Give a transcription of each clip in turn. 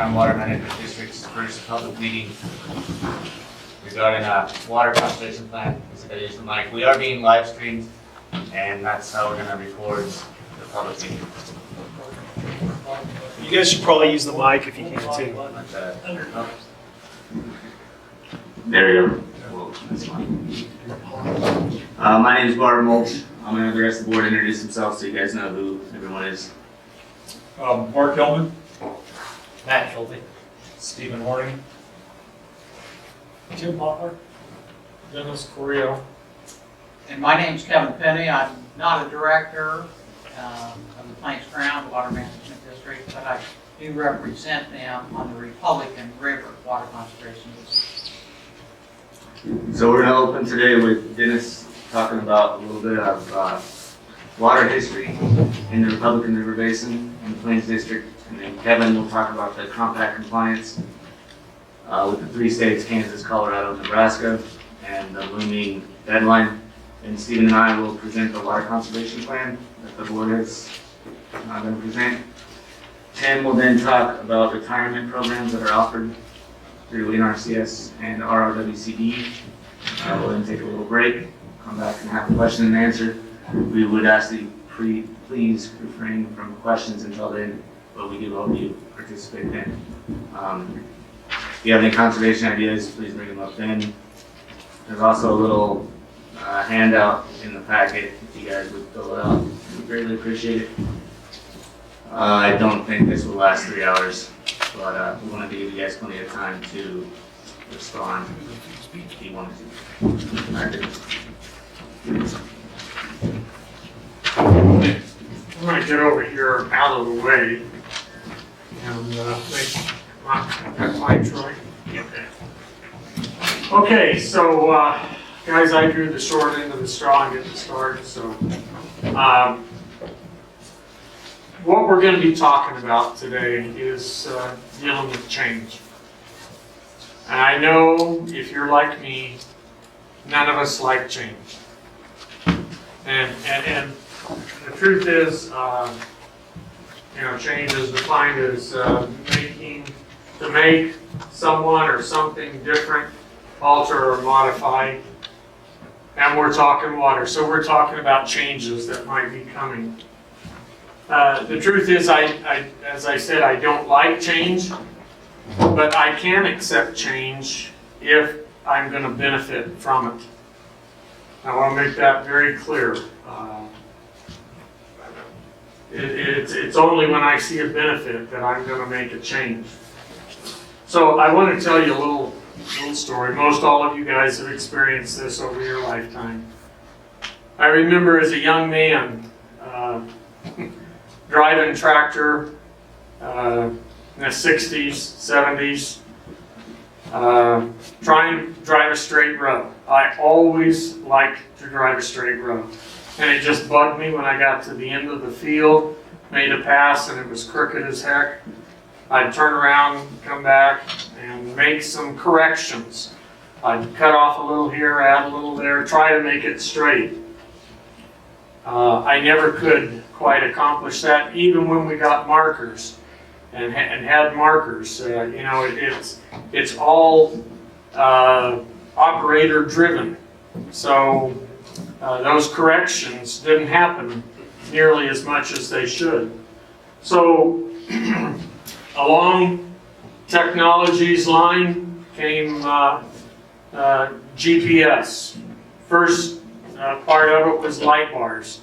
Crown Water Management District's first public meeting regarding a water conservation plan. I use the mic. We are being live streamed, and that's how we're going to record the public meeting. You guys should probably use the mic if you can too. There we go. Whoa, that's fine. My name is Barbara Mulch. I'm going to have the rest of the board introduce themselves so you guys know who everyone is. Mark Hillman, Matt Schulte. Stephen Horning, Tim Butler. Dennis Correa. And my name's Kevin Penny. I'm not a director of the Plains Crown Water Management District, but I do represent them on the Republican River Water Conservation District. So we're going to open today with Dennis talking about a little bit of water history in the Republican River Basin in the Plains District, and then Kevin will talk about the compact compliance with the three states, Kansas, Colorado, and Nebraska, and the looming deadline. And Stephen and I will present the water conservation plan that the board is going to present. Tim will then talk about retirement programs that are offered through NRCS and RRWCD. We'll then take a little break, come back and have a question and answer. We would ask that you please refrain from questions until then, but we do hope you participate then. If you have any conservation ideas, please bring them up then. There's also a little handout in the packet. If you guys would fill it out, we'd greatly appreciate it. I don't think this will last 3 hours, but we wanted to give you guys plenty of time to respond if you wanted to. I'm going to get over here out of the way and make my Troy. Okay, so guys, I drew the short end of the straw and get the start. So what we're going to be talking about today is dealing with change. And I know if you're like me, none of us like change. And the truth is, change is defined as to make someone or something different, alter or modify. And we're talking water, so we're talking about changes that might be coming. The truth is, as I said, I don't like change, but I can accept change if I'm going to benefit from it. I want to make that very clear. It's only when I see a benefit that I'm going to make a change. So I want to tell you a little story. Most all of you guys have experienced this over your lifetime. I remember as a young man driving tractor in the 60s, 70s, trying to drive a straight road. I always liked to drive a straight road. And it just bugged me when I got to the end of the field, made a pass, and it was crooked as heck. I'd turn around, come back, and make some corrections. I'd cut off a little here, add a little there, try to make it straight. I never could quite accomplish that, even when we got markers and had markers. It's all operator driven. So those corrections didn't happen nearly as much as they should. So along technology's line came GPS. First part of it was light bars.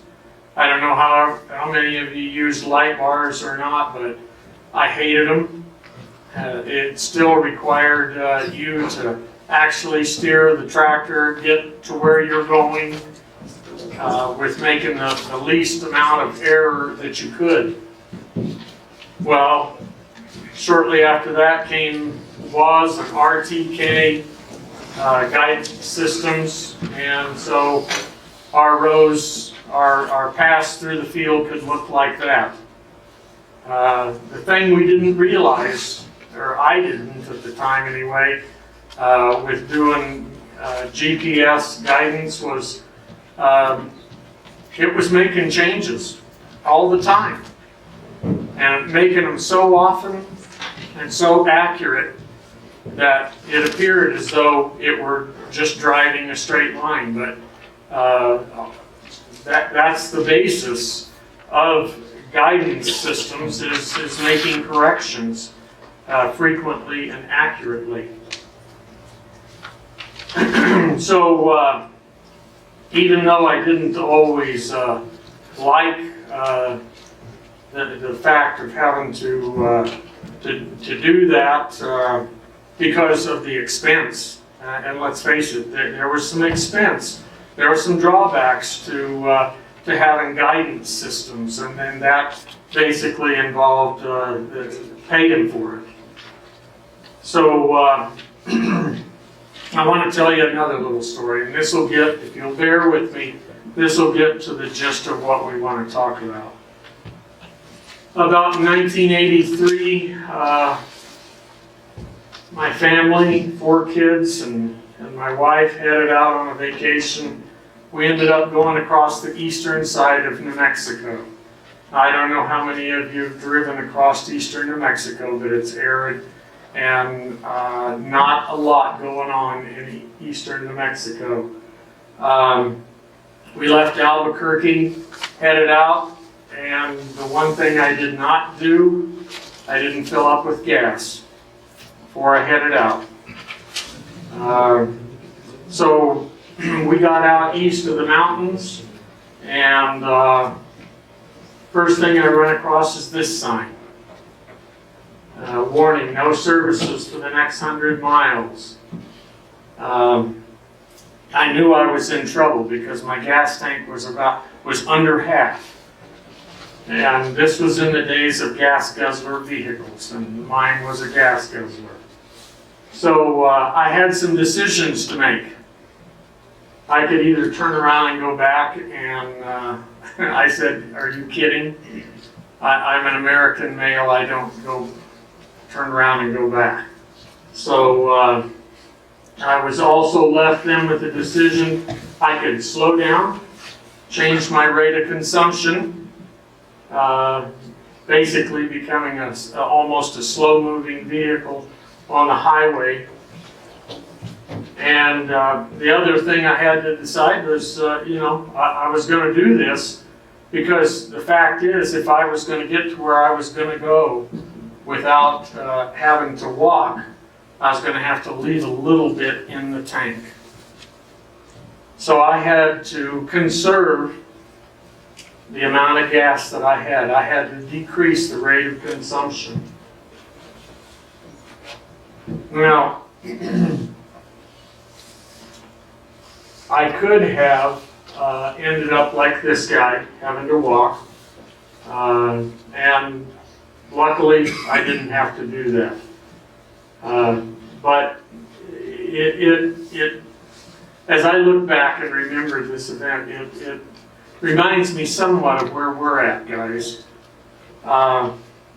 I don't know how many of you use light bars or not, but I hated them. It still required you to actually steer the tractor, get to where you're going, with making the least amount of error that you could. Well, shortly after that came WAS and RTK guide systems, and so our rows, our pass through the field could look like that. The thing we didn't realize, or I didn't at the time anyway, with doing GPS guidance was it was making changes all the time and making them so often and so accurate that it appeared as though it were just driving a straight line, but that's the basis of guidance systems is making corrections frequently and accurately. So even though I didn't always like the fact of having to do that because of the expense, and let's face it, there was some expense. There were some drawbacks to having guidance systems, and then that basically involved paying for it. So I want to tell you another little story, and this will get, if you'll bear with me, this will get to the gist of what we want to talk about. About 1983, my family, 4 kids, and my wife headed out on a vacation. We ended up going across the eastern side of New Mexico. I don't know how many of you have driven across eastern New Mexico, but it's arid and not a lot going on in eastern New Mexico. We left Albuquerque, headed out, and the one thing I did not do, I didn't fill up with gas before I headed out. So we got out east of the mountains, and first thing I run across is this sign. Warning, no services for the next 100 miles. I knew I was in trouble because my gas tank was under half. And this was in the days of gas guzzler vehicles, and mine was a gas guzzler. So I had some decisions to make. I could either turn around and go back, and I said, "Are you kidding? I'm an American male, I don't go turn around and go back." So I was also left then with the decision I could slow down, change my rate of consumption, basically becoming almost a slow-moving vehicle on the highway. And the other thing I had to decide was, I was going to do this because the fact is, if I was going to get to where I was going to go without having to walk, I was going to have to leave a little bit in the tank. So I had to conserve the amount of gas that I had. I had to decrease the rate of consumption. Now, I could have ended up like this guy, having to walk, and luckily I didn't have to do that. But as I look back and remember this event, it reminds me somewhat of where we're at, guys.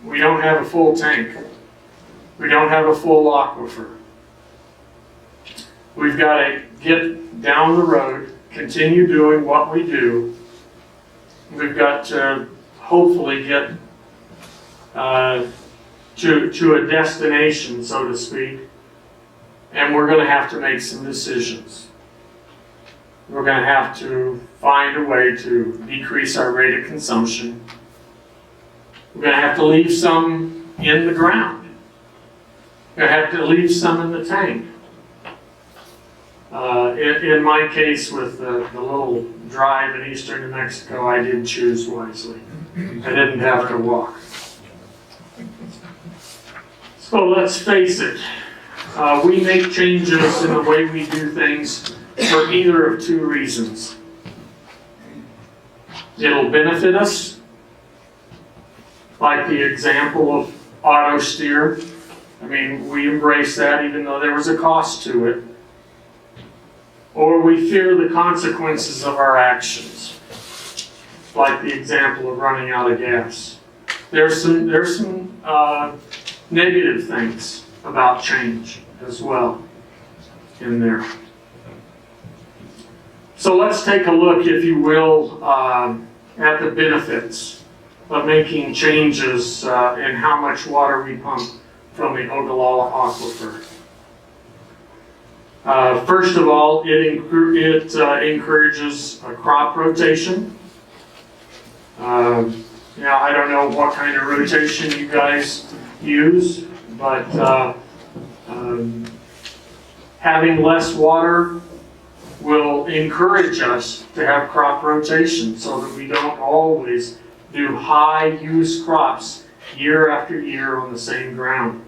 We don't have a full tank. We don't have a full aquifer. We've got to get down the road, continue doing what we do. We've got to hopefully get to a destination, so to speak, and we're going to have to make some decisions. We're going to have to find a way to decrease our rate of consumption. We're going to have to leave some in the ground. We're going to have to leave some in the tank. In my case, with the little drive in eastern New Mexico, I did choose wisely. I didn't have to walk. So let's face it, we make changes in the way we do things for either of two reasons. It'll benefit us, like the example of auto steer. I mean, we embrace that even though there was a cost to it. Or we fear the consequences of our actions, like the example of running out of gas. There's some negative things about change as well in there. So let's take a look, if you will, at the benefits of making changes in how much water we pump from the Ogallala Aquifer. First of all, it encourages a crop rotation. Now, I don't know what kind of rotation you guys use, but having less water will encourage us to have crop rotation so that we don't always do high use crops year after year on the same ground.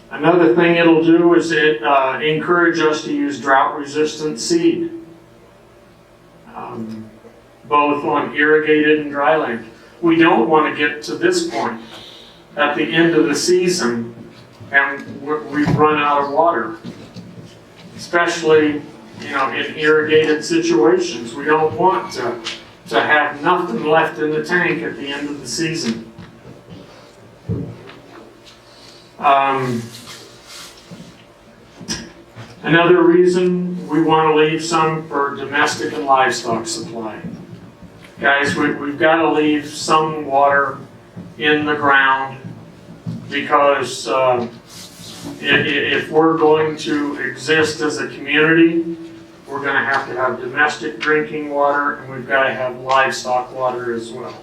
Another thing it'll do is it encourage us to use drought-resistant seed, both on irrigated and dry land. We don't want to get to this point at the end of the season and we've run out of water, especially in irrigated situations. We don't want to have nothing left in the tank at the end of the season. Another reason we want to leave some for domestic and livestock supply. Guys, we've got to leave some water in the ground because if we're going to exist as a community, we're going to have domestic drinking water, and we've got to have livestock water as well.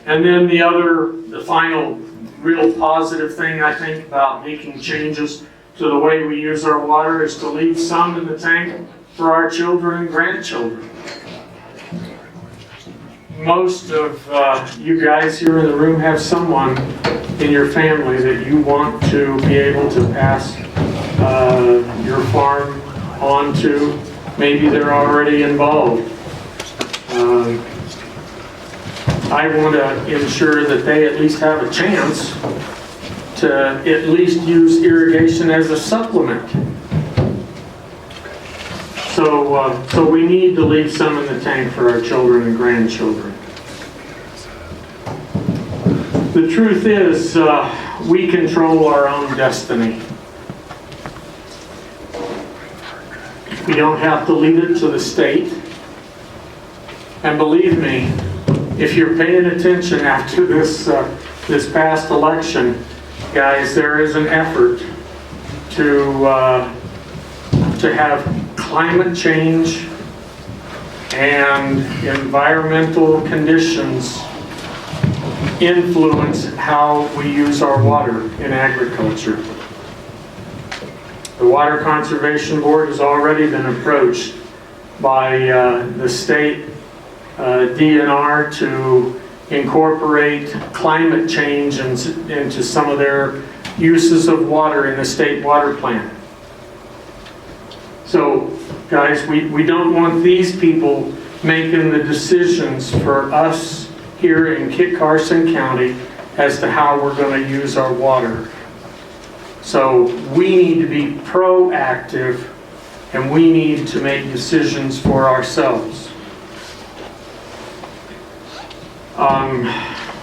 And then the final real positive thing I think about making changes to the way we use our water is to leave some in the tank for our children and grandchildren. Most of you guys here in the room have someone in your family that you want to be able to pass your farm on to. Maybe they're already involved. I want to ensure that they at least have a chance to at least use irrigation as a supplement. So we need to leave some in the tank for our children and grandchildren. The truth is, we control our own destiny. We don't have to leave it to the state. And believe me, if you're paying attention after this past election, guys, there is an effort to have climate change and environmental conditions influence how we use our water in agriculture. The Water Conservation Board has already been approached by the state DNR to incorporate climate change into some of their uses of water in the state water plan. So, guys, we don't want these people making the decisions for us here in Kit Carson County as to how we're going to use our water. So we need to be proactive and we need to make decisions for ourselves.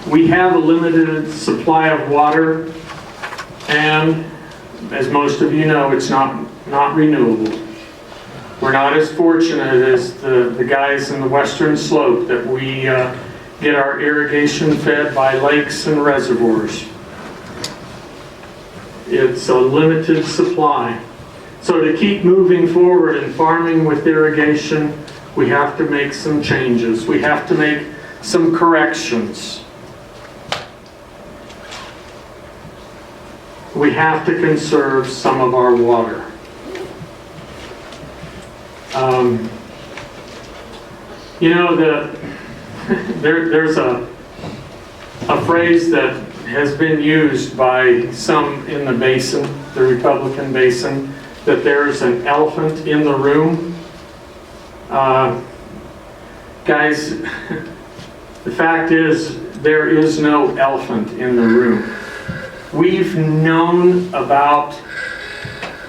We have a limited supply of water, and as most of you know, it's not renewable. We're not as fortunate as the guys in the western slope that we get our irrigation fed by lakes and reservoirs. It's a limited supply. So to keep moving forward in farming with irrigation, we have to make some changes. We have to make some corrections. We have to conserve some of our water. There's a phrase that has been used by some in the basin, the Republican basin, that there's an elephant in the room. Guys, the fact is, there is no elephant in the room. We've known about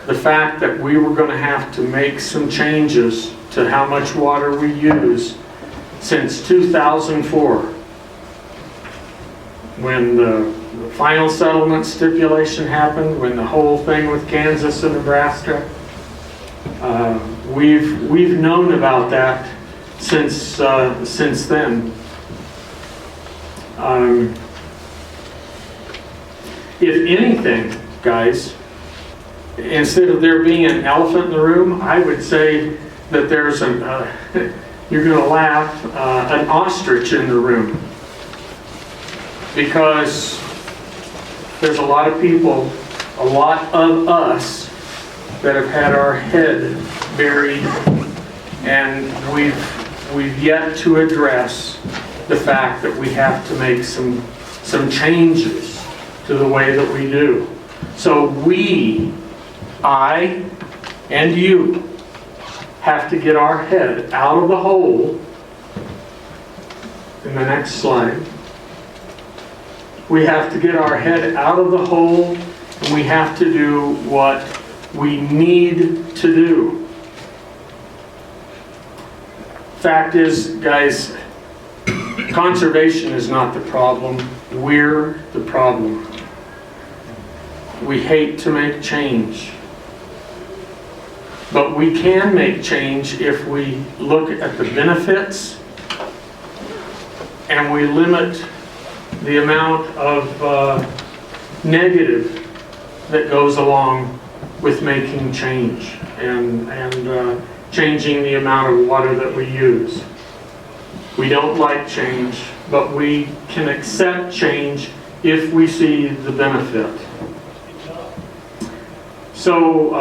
the fact that we were going to have to make some changes to how much water we use since 2004. When the final settlement stipulation happened, when the whole thing with Kansas and Nebraska, we've known about that since then. If anything, guys, instead of there being an elephant in the room, I would say that there's you're gonna laugh, an ostrich in the room. Because there's a lot of people, a lot of us, that have had our head buried, and we've yet to address the fact that we have to make some changes to the way that we do. So I and you have to get our head out of the hole. In the next slide. We have to get our head out of the hole, and we have to do what we need to do. Fact is, guys, conservation is not the problem. We're the problem. We hate to make change. But we can make change if we look at the benefits and we limit the amount of negative that goes along with making change and changing the amount of water that we use. We don't like change, but we can accept change if we see the benefit. So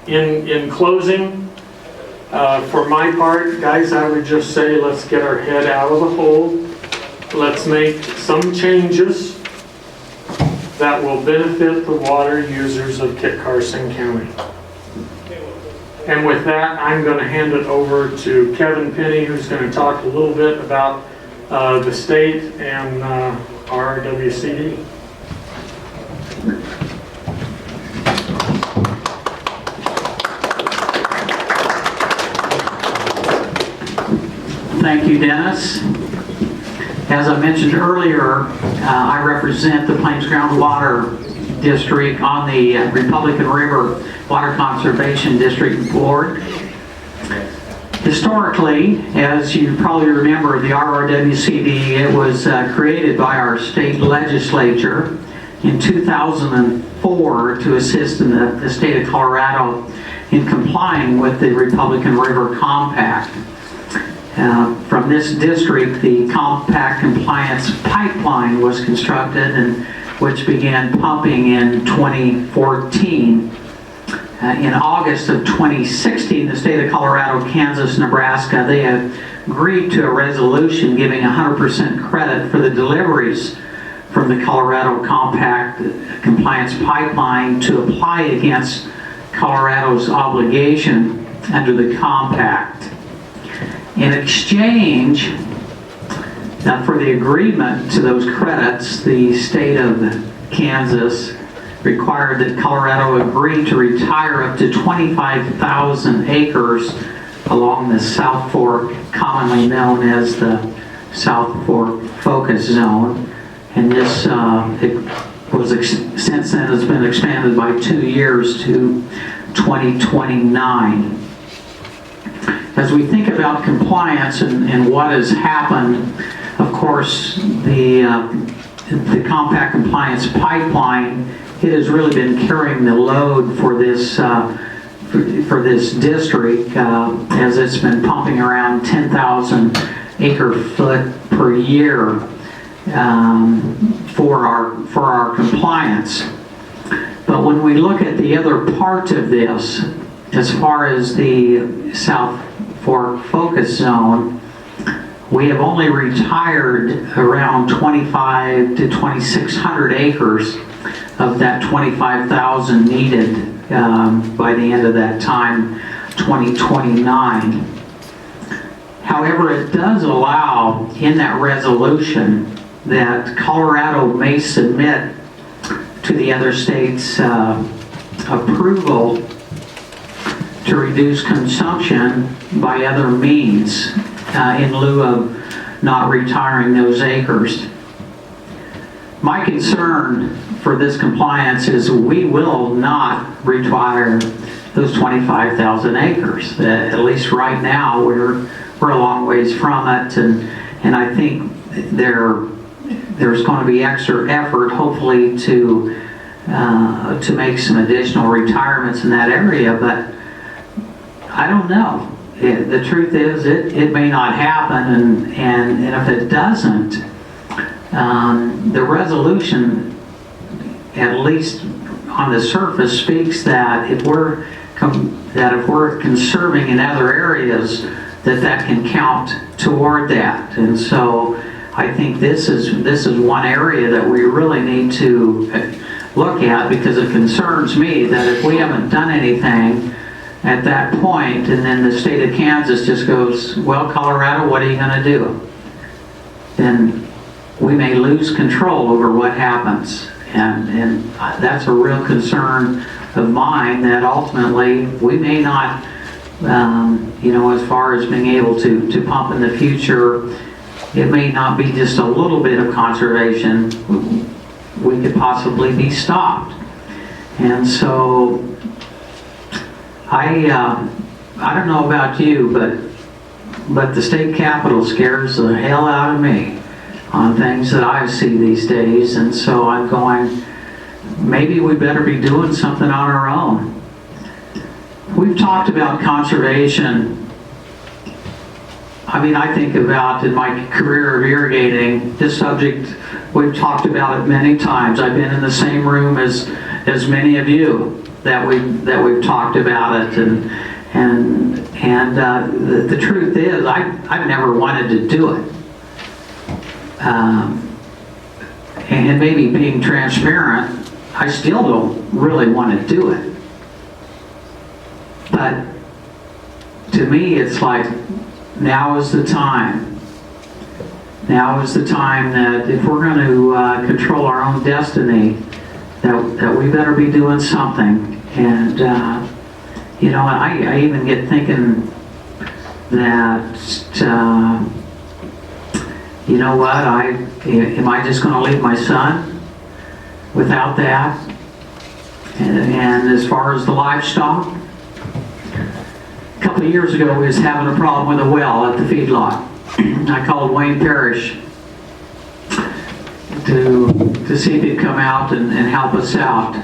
in closing, for my part, guys, I would just say let's get our head out of the hole. Let's make some changes that will benefit the water users of Kit Carson County. And with that, I'm going to hand it over to Kevin Penny, who's going to talk a little bit about the state and RWCD. Thank you, Dennis. As I mentioned earlier, I represent the Plains Groundwater District on the Republican River Water Conservation District Board. Historically, as you probably remember, the RRWCD, it was created by our state legislature in 2004 to assist in the state of Colorado in complying with the Republican River Compact. From this district, the compact compliance pipeline was constructed, and which began pumping in 2014. In August of 2016, the state of Colorado, Kansas, Nebraska, they agreed to a resolution giving 100% credit for the deliveries from the Colorado compact compliance pipeline to apply against Colorado's obligation under the compact. In exchange for the agreement to those credits, the state of Kansas required that Colorado agree to retire up to 25,000 acres along the South Fork, commonly known as the South Fork Focus Zone. And this since then has been expanded by 2 years to 2029. As we think about compliance and what has happened, of course, the compact compliance pipeline, it has really been carrying the load for this district as it's been pumping around 10,000 acre foot per year for our compliance. But when we look at the other part of this, as far as the South Fork Focus Zone, we have only retired around 25 to 2,600 acres of that 25,000 needed by the end of that time, 2029. However, it does allow in that resolution that Colorado may submit to the other states approval to reduce consumption by other means in lieu of not retiring those acres. My concern for this compliance is we will not retire those 25,000 acres. At least right now, we're a long ways from it, and I think there's going to be extra effort, hopefully, to make some additional retirements in that area, but I don't know. The truth is, it may not happen, and if it doesn't, the resolution, at least on the surface, speaks that if we're conserving in other areas, that can count toward that. And so I think this is one area that we really need to look at, because it concerns me that if we haven't done anything at that point, and then the state of Kansas just goes, well, Colorado, what are you going to do? Then we may lose control over what happens. And that's a real concern of mine, that ultimately we may not, as far as being able to pump in the future, it may not be just a little bit of conservation. We could possibly be stopped. And so I don't know about you, but the state capitol scares the hell out of me on things that I see these days. And so I'm going, maybe we better be doing something on our own. We've talked about conservation. I mean, I think about, in my career of irrigating, this subject, we've talked about it many times. I've been in the same room as many of you that we've talked about it, and the truth is, I've never wanted to do it. And maybe being transparent, I still don't really want to do it. But to me, it's like, now is the time. Now is the time that if we're going to control our own destiny, that we better be doing something. And I even get thinking that, you know what, am I just going to leave my son without that? And as far as the livestock, a couple of years ago, we was having a problem with a well at the feedlot. I called Wayne Parrish to see if he'd come out and help us out.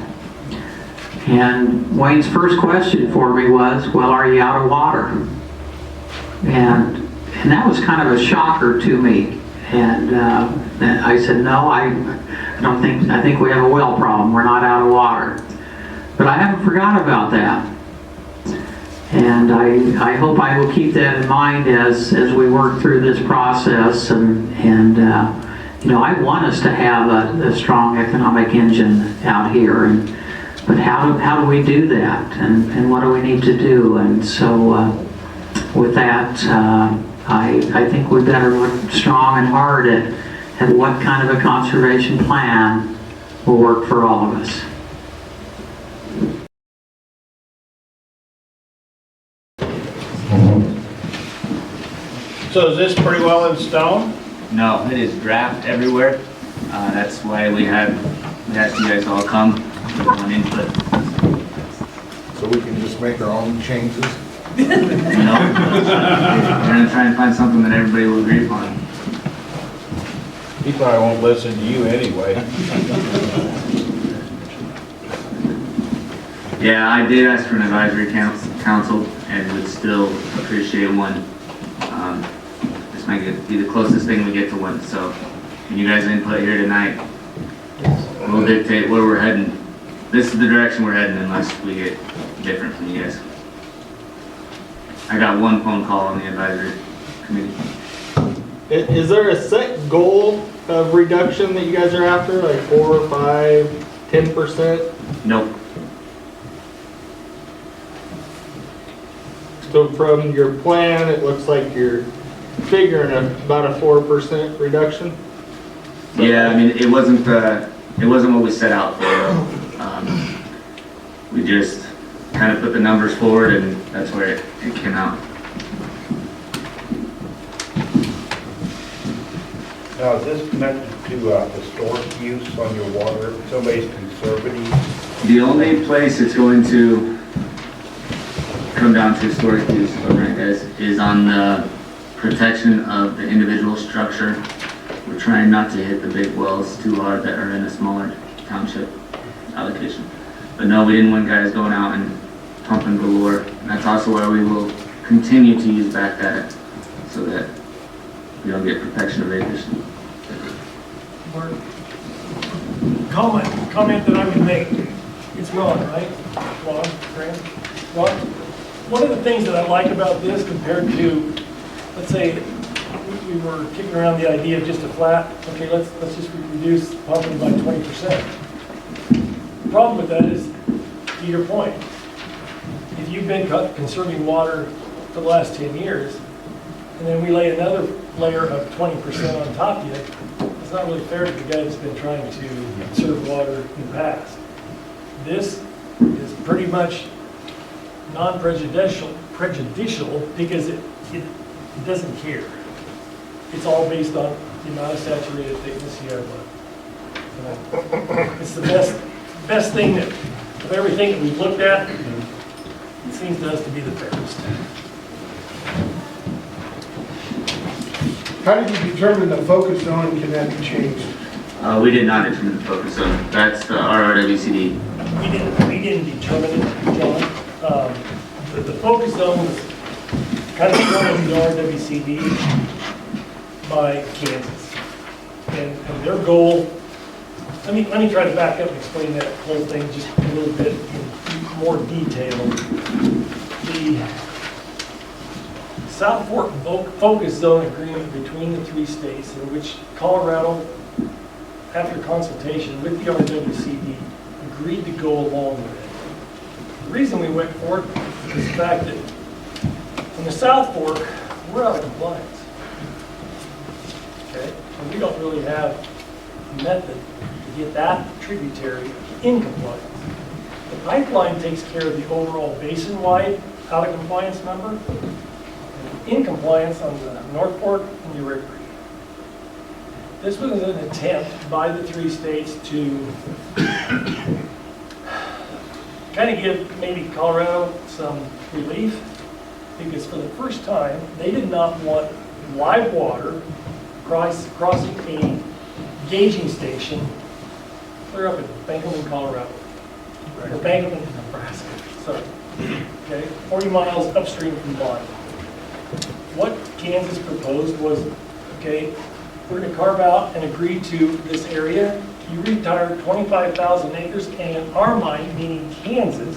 And Wayne's first question for me was, well, are you out of water? And that was kind of a shocker to me. And I said, no, I think we have a well problem. We're not out of water. But I haven't forgot about that. And I hope I will keep that in mind as we work through this process. And I want us to have a strong economic engine out here. But how do we do that? And what do we need to do? And so with that, I think we better look strong and hard at what kind of a conservation plan will work for all of us. So is this pretty well in stone? No, it is draft everywhere. That's why we asked you guys to all come with one input. So we can just make our own changes? We're gonna try and find something that everybody will agree upon. He probably won't listen to you anyway. Yeah, I did ask for an advisory council and would still appreciate one. This might be the closest thing we get to one, so you guys' input here tonight will dictate where we're heading. This is the direction we're heading unless we get different from you guys. I got one phone call on the advisory committee. Is there a set goal of reduction that you guys are after, like 4, 5, 10%? Nope. So from your plan, it looks like you're figuring about a 4% reduction? Yeah, I mean, it wasn't what we set out for. We just kind of put the numbers forward and that's where it came out. Now, is this connected to historic use on your water? Somebody's conservative? The only place it's going to come down to historic use, right, guys, is on the protection of the individual structure we're trying not to hit the big wells too hard that are in a smaller township allocation. But no, we didn't want guys going out and pumping galore. And that's also why we will continue to use back data so that we don't get protection of acres. Comment that I would make, it's Ron, right? Ron, Grant? Ron, one of the things that I like about this compared to, let's say, we were kicking around the idea of just a flat, okay, let's just reduce pumping by 20%. The problem with that is, to your point, if you've been conserving water for the last 10 years, and then we lay another layer of 20% on top of you, it's not really fair to the guy that's been trying to conserve water in the past. This is pretty much non-prejudicial because it doesn't care. It's all based on the amount of saturated thickness you have left. It's the best thing that, of everything that we've looked at, it seems to us to be the fairest. How did you determine the focus zone can that be changed? We did not determine the focus zone. That's the RRWCD. We didn't determine it, John. The focus zone was kind of thrown in the RWCD by Kansas. And their goal, let me try to back up and explain that whole thing just a little bit in more detail. The South Fork Focus Zone Agreement between the three states, in which Colorado, after consultation with the RWCD, agreed to go along with it. The reason we went for it is the fact that in the South Fork, we're out of compliance. Okay? And we don't really have a method to get that tributary in compliance. The pipeline takes care of the overall basin-wide out of compliance number, in compliance on the North Fork and the Rickery. This was an attempt by the three states to kind of give maybe Colorado some relief, because for the first time, they did not want live water crossing a gauging station clear up in Bankerman, Colorado, or Bankerman, Nebraska, sorry, okay, 40 miles upstream from Bonnie. What Kansas proposed was, okay, we're going to carve out and agree to this area. You retire 25,000 acres, and in our mind, meaning Kansas,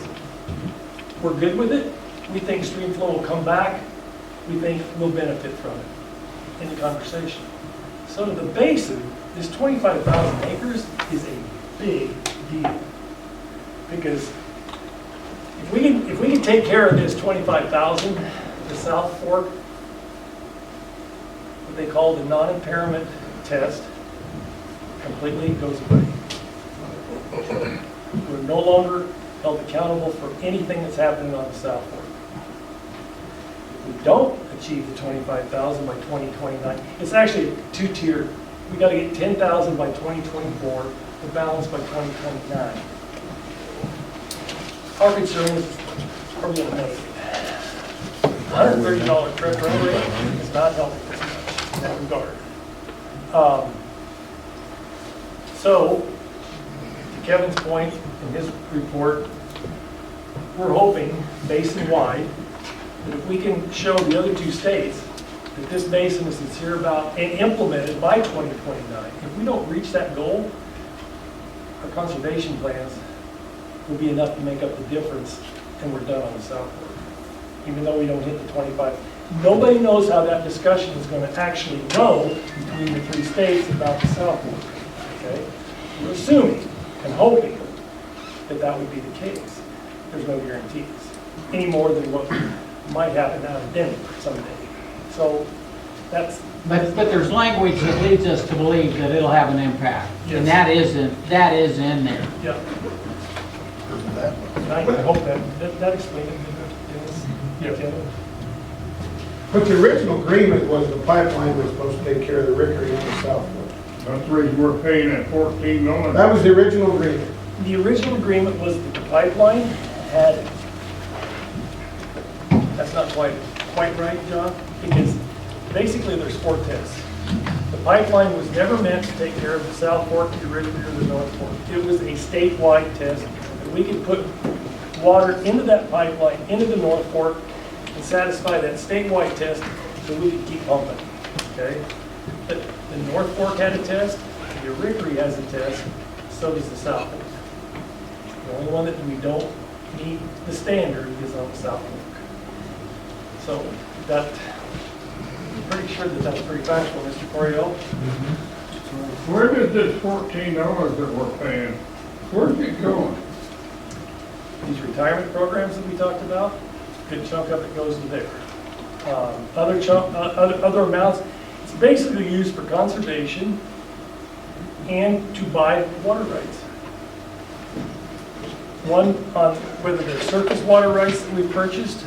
we're good with it. We think stream flow will come back. We think we'll benefit from it in the conversation. So to the basin, this 25,000 acres is a big deal, because if we can take care of this 25,000, the South Fork, what they call the non-impairment test, completely goes away. We're no longer held accountable for anything that's happening on the South Fork. If we don't achieve the 25,000 by 2029, it's actually a two-tier. We got to get 10,000 by 2024, the balance by 2029. Our concern is, are we going to make it? $130 credit rate is not helping us much in that regard. So, to Kevin's point in his report, we're hoping basin-wide that if we can show the other two states that this basin is sincere about and implemented by 2029, if we don't reach that goal, our conservation plans will be enough to make up the difference, and we're done on the South Fork, even though we don't hit the 25. Nobody knows how that discussion is going to actually go between the three states about the South Fork. Okay? We're assuming and hoping that that would be the case. There's no guarantees, any more than what might happen out of Denver someday. So that's... But there's language that leads us to believe that it'll have an impact. Yes. And that is in there. Yeah. And I hope that explained it. Yeah. But the original agreement was the pipeline was supposed to take care of the Rickery on the South Fork. That's the reason we're paying at $14 million. That was the original agreement. The original agreement was that the pipeline had, that's not quite right, John, because basically there's four tests. The pipeline was never meant to take care of the South Fork, the Rickery, or the North Fork. It was a statewide test that we could put water into that pipeline, into the North Fork, and satisfy that statewide test so we could keep pumping, okay? But the North Fork had a test, the Rickery has a test, so does the South Fork. The only one that we don't meet the standard is on the South Fork. So that, I'm pretty sure that that's pretty factual, Mr. Coryell. Where did this $14 that we're paying, where's it going? These retirement programs that we talked about, a good chunk of it goes to there. Other amounts, it's basically used for conservation and to buy water rights. One, on whether they're surface water rights that we purchased,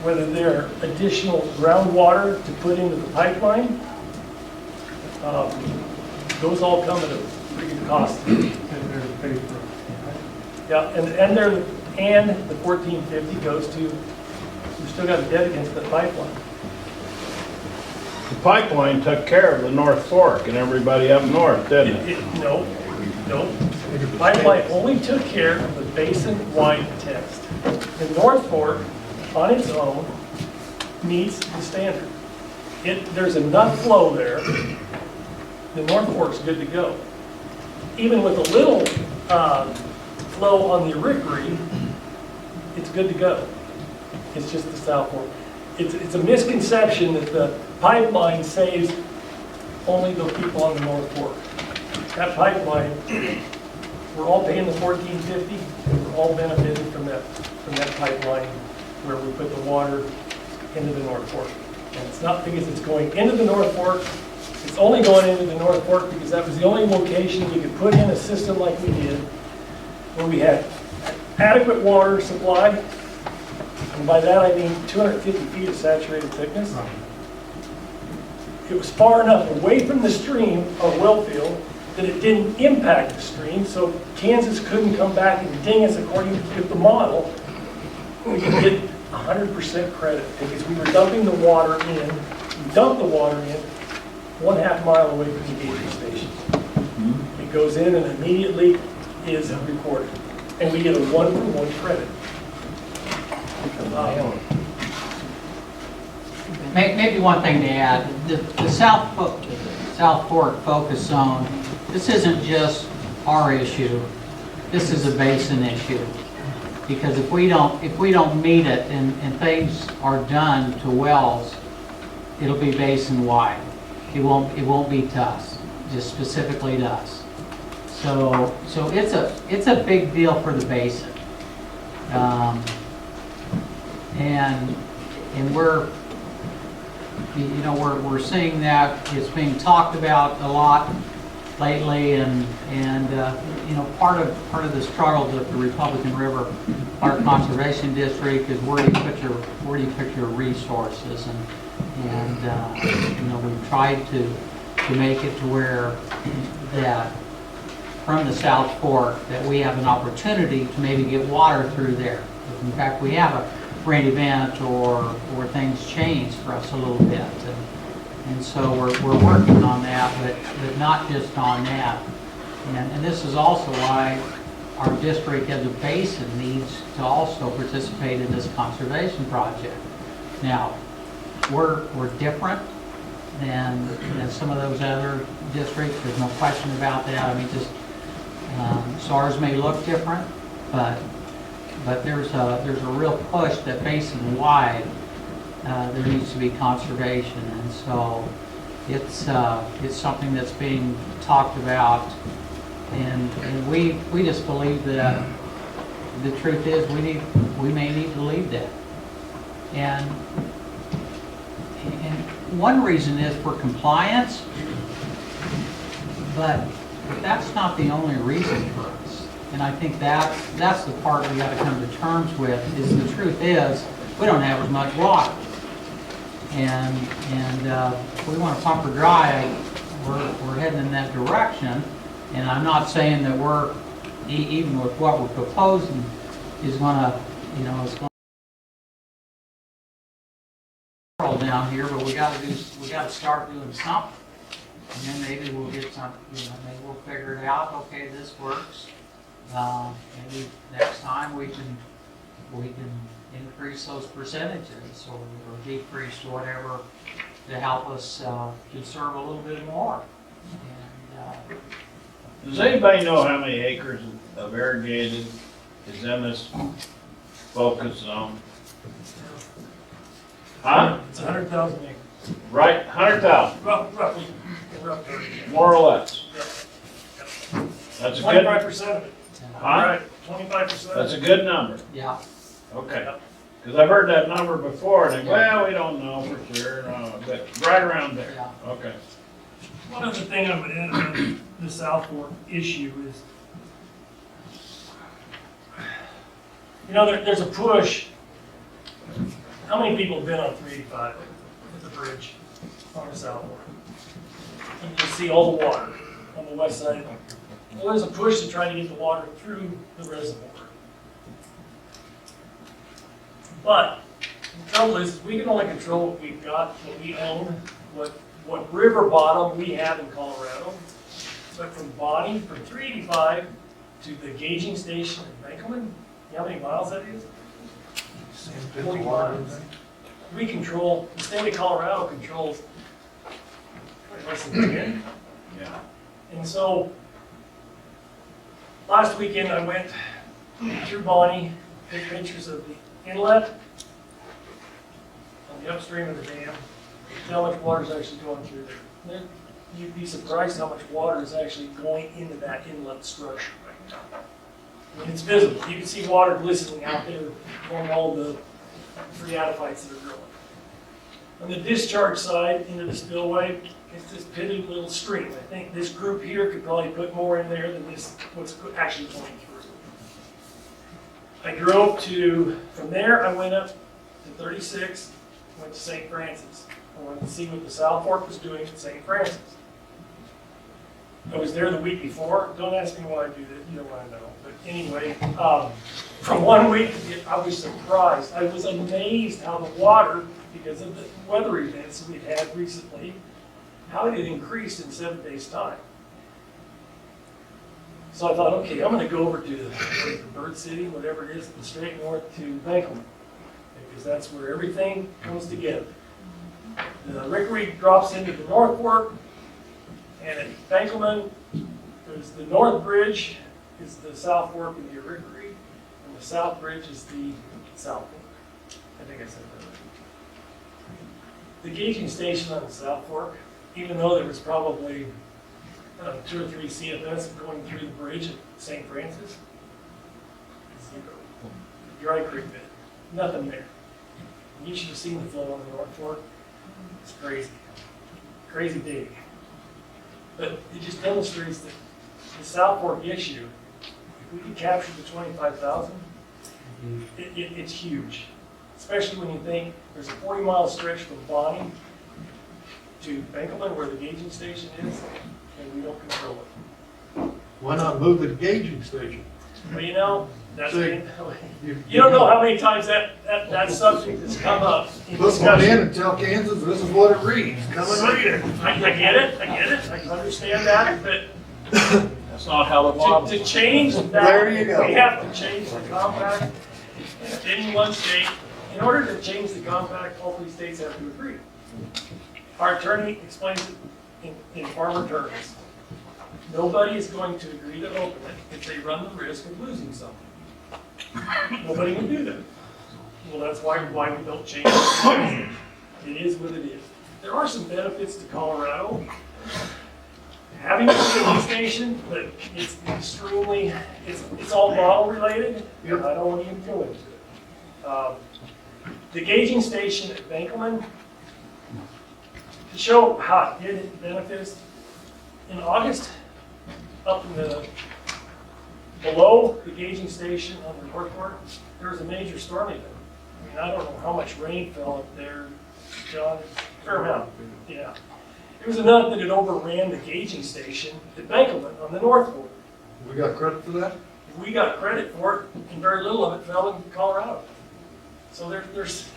whether they're additional groundwater to put into the pipeline, those all come at a pretty good cost. Yeah, and the 1450 goes to, we still got a debt against the pipeline. The pipeline took care of the North Fork and everybody up north, didn't it? No. The pipeline only took care of the basin-wide test. The North Fork, on its own, meets the standard. There's enough flow there, the North Fork's good to go. Even with a little flow on the Rickery, it's good to go. It's just the South Fork. It's a misconception that the pipeline saves only the people on the North Fork. That pipeline, we're all paying the $14.50, and we're all benefiting from that pipeline where we put the water into the North Fork. And it's not because it's going into the North Fork, it's only going into the North Fork because that was the only location we could put in a system like we did, where we had adequate water supply, and by that I mean 250 feet of saturated thickness. It was far enough away from the stream of Wellfield that it didn't impact the stream, so Kansas couldn't come back and ding us according to the model. We could get 100% credit because we were dumping the water in. We dumped the water in 1/2 mile away from the gathering station. It goes in and immediately is recorded, and we get a 1-for-1 credit. Maybe one thing to add, the South Fork focus zone, this isn't just our issue, this is a basin issue. Because if we don't meet it and things are done to wells, it'll be basin wide. It won't be to us, just specifically to us. So it's a big deal for the basin. And we're seeing that it's being talked about a lot lately, and part of the struggle with the Republican River Park Conservation District is where do you put your resources, and we've tried to make it to where that from the South Fork that we have an opportunity to maybe get water through there. If in fact we have a rain event or things change for us a little bit. And so we're working on that, but not just on that. And this is also why our district as a basin needs to also participate in this conservation project. Now, we're different than some of those other districts. There's no question about that. I mean, just SARS may look different, but there's a real push that basin-wide there needs to be conservation, and so it's something that's being talked about, and we just believe that the truth is we may need to lead that, and one reason is for compliance, but that's not the only reason for us. And I think that's the part we got to come to terms with, is the truth is we don't have as much water. And if we want to pump or dry, we're heading in that direction. And I'm not saying that we're, even with what we're proposing, is going to, it's going to roll down here, but we got to start doing something. And then maybe we'll get some, maybe we'll figure it out, okay, this works. Maybe next time we can increase those percentages or decrease whatever to help us, conserve a little bit more. And, Does anybody know how many acres of irrigated is in this focus zone? Huh? It's 100,000 acres, Right, 100,000, roughly. more or less. That's a good, 25% of it. huh? Right, 25%. That's a good number. yeah, Okay. Because I've heard that number before, and they, well, we don't know for sure, but right around there. yeah. Okay. One other thing I would add about the South Fork issue is, there's a push. How many people have been on 385 at the bridge on the South Fork? You can see all the water on the west side. Well, there's a push to try to get the water through the reservoir. But the trouble is, we can only control what we've got, what we own, what river bottom we have in Colorado. But from Bonnie, from 385 to the gauging station in Bankelman, you know how many miles that is? 40 miles. We control, the state of Colorado controls less than 10. Yeah. And so, last weekend I went through Bonnie, took pictures of the inlet on the upstream of the dam. See how much water is actually going through there. You'd be surprised how much water is actually going into that inlet structure right now. I mean, it's visible. You can see water glistening out there on all the phreatophytes that are growing. On the discharge side into the spillway, it's this pitted little stream. I think this group here could probably put more in there than this, what's actually going through. I drove from there I went up to 36, went to St. Francis. I wanted to see what the South Fork was doing at St. Francis. I was there the week before. Don't ask me why I do that. You don't want to know. But anyway, from 1 week, I was surprised. I was amazed how the water, because of the weather events we've had recently, how it had increased in 7 days' time. So I thought, okay, I'm going to go over to Bird City, whatever it is, and straight north to Bankelman, because that's where everything comes together. The Rickery drops into the North Fork, and at Bankelman, there's the North Bridge is the South Fork of the Rickery, and the South Bridge is the South Fork. I think I said that right. The gauging station on the South Fork, even though there was probably 2 or 3 CFS going through the bridge at St. Francis, zero. Dry creek bed, nothing there. And you should have seen the flow on the North Fork. It's crazy, crazy big. But it just demonstrates that the South Fork issue, if we can capture the 25,000, it's huge. Especially when you think there's a 40-mile stretch from Bonnie to Bankelman where the gauging station is, and we don't control it. Why not move the gauging station? Well, that's, See, you don't know how many times that subject has come up in Put one discussion. in and tell Kansas this is what it reads. Come and read it. I get it, I understand that, but That's not how the model. to change that, There you go. we have to change the compact in any one state. In order to change the compact, all 3 states have to agree. Our attorney explains it in farmer terms. Nobody is going to agree to open it if they run the risk of losing something. Nobody would do that. Well, that's why we don't change it. It is what it is. There are some benefits to Colorado having a gauging station, but it's extremely, it's all model related. Yep. I don't want to even go into it. The gauging station at Bankelman, to show how it did benefit us, in August, up in the, below the gauging station on the North Fork, there was a major storm event. I mean, I don't know how much rain fell up there, John, fair amount, yeah. It was enough that it overran the gauging station at Bankelman on the North Fork. We got credit for that? We got credit for it, and very little of it fell in Colorado. So there's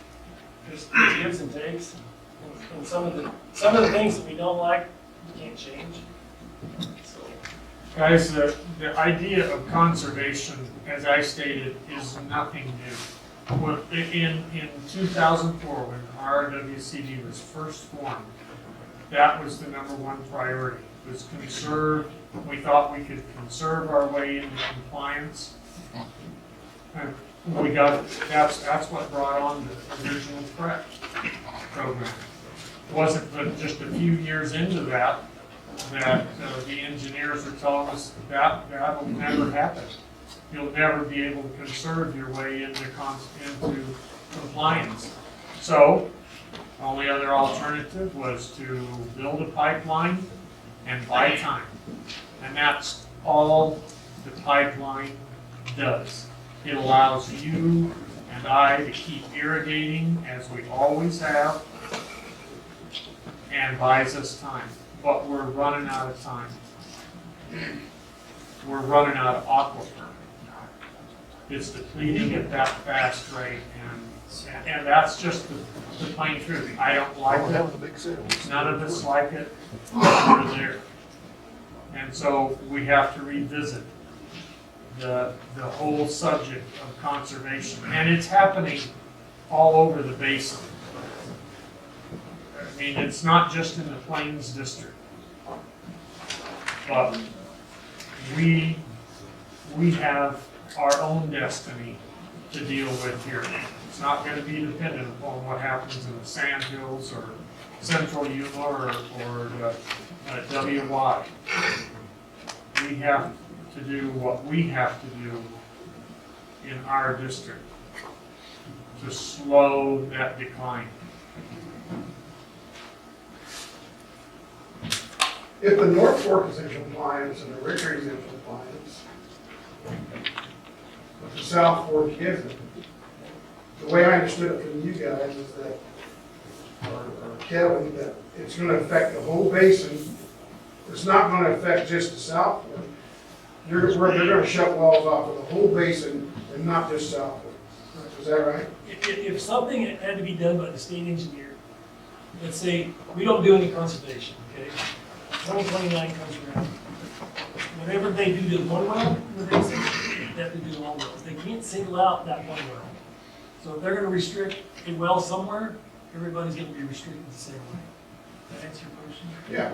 gives and takes, and some of the things that we don't like you can't change. So, Guys, the idea of conservation, as I stated, is nothing new. In 2004, when RWCD was first formed, that was the #1 priority, was conserve. We thought we could conserve our way into compliance. And we got, that's what brought on the original PREP program. It wasn't but just a few years into that, the engineers were telling us that'll never happen. You'll never be able to conserve your way into compliance. So, only other alternative was to build a pipeline and buy time. And that's all the pipeline does. It allows you and I to keep irrigating as we always have and buys us time. But we're running out of time. We're running out of aquifer. It's depleting at that fast rate, and that's just the plain truth. I don't like it. None of us like it. We're there. And so we have to revisit the whole subject of conservation. And it's happening all over the basin. I mean, it's not just in the Plains District. But we have our own destiny to deal with here. It's not going to be dependent upon what happens in the Sand Hills or Central Yuma or WY. We have to do what we have to do in our district to slow that decline. If the North Fork is in compliance and the Rickery's in compliance, but the South Fork isn't, the way I understood it from you guys is that, or Kevin, that it's gonna affect the whole basin. It's not gonna affect just the South Fork. They're gonna shut wells off of the whole basin and not just South Fork. Is that right? if something had to be done by the state engineer, let's say we don't do any conservation, okay? 2029 comes around. Whatever they do to one well in the basin, they have to do to all wells. They can't single out that one well. So if they're gonna restrict a well somewhere, everybody's gonna be restricted the same way. That answer your question? Yeah.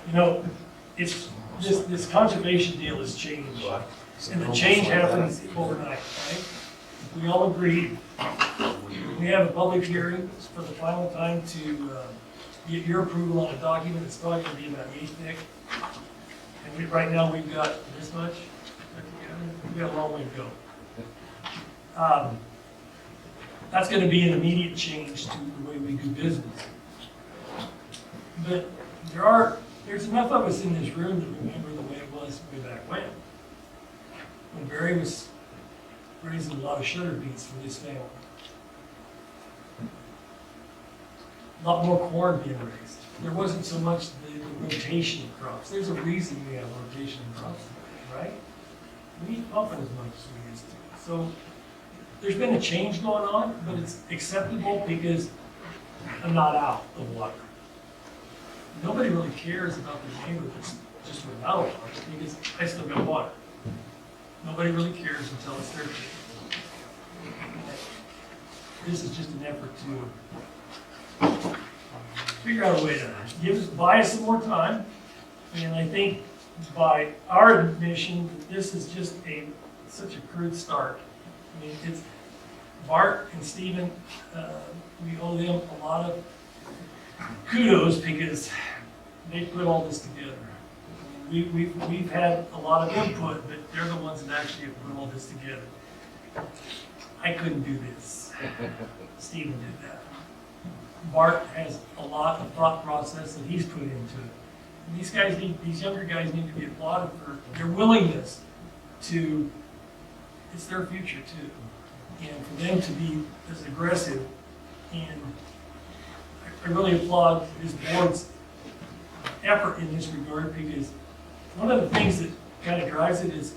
You know, it's, this conservation deal has changed. And the change happens overnight, right? We all agreed. We have a public hearing for the final time to get your approval on a document that's probably gonna be about 8 thick. And right now, we've got this much. We've got a long way to go. That's gonna be an immediate change to the way we do business. But there's enough of us in this room that remember the way it was way back when. When Barry was raising a lot of sugar beets for his family. A lot more corn being raised. There wasn't so much the rotation of crops. There's a reason we have rotation of crops, right? We eat often as much as we used to. So there's been a change going on, but it's acceptable because I'm not out of water. Nobody really cares about the neighbor that's just without water because I still got water. Nobody really cares until it's their turn. This is just an effort to figure out a way to buy us some more time. And I think by our admission, this is just such a crude start. I mean, it's Bart and Stephen, we owe them a lot of kudos because they put all this together. We've had a lot of input, but they're the ones that actually have put all this together. I couldn't do this. Stephen did that. Bart has a lot of thought process that he's put into it. And these younger guys need to be applauded for their willingness to, it's their future too. And for them to be as aggressive, and I really applaud this board's effort in this regard because one of the things that kind of drives it is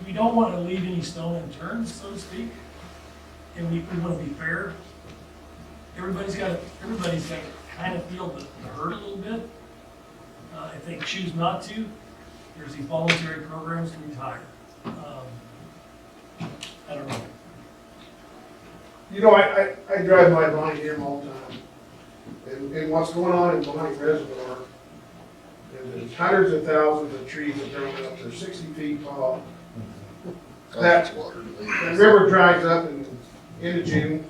we don't want to leave any stone unturned, so to speak. And we want to be fair. Everybody's got to kind of feel the hurt a little bit. If they choose not to, there's these voluntary programs to retire. I don't know. You know, I drive by Bonnie Dam all the time, and what's going on in Bonnie Reservoir, and there's hundreds of thousands of trees that grown up, they're 60 feet tall. That river dries up into June,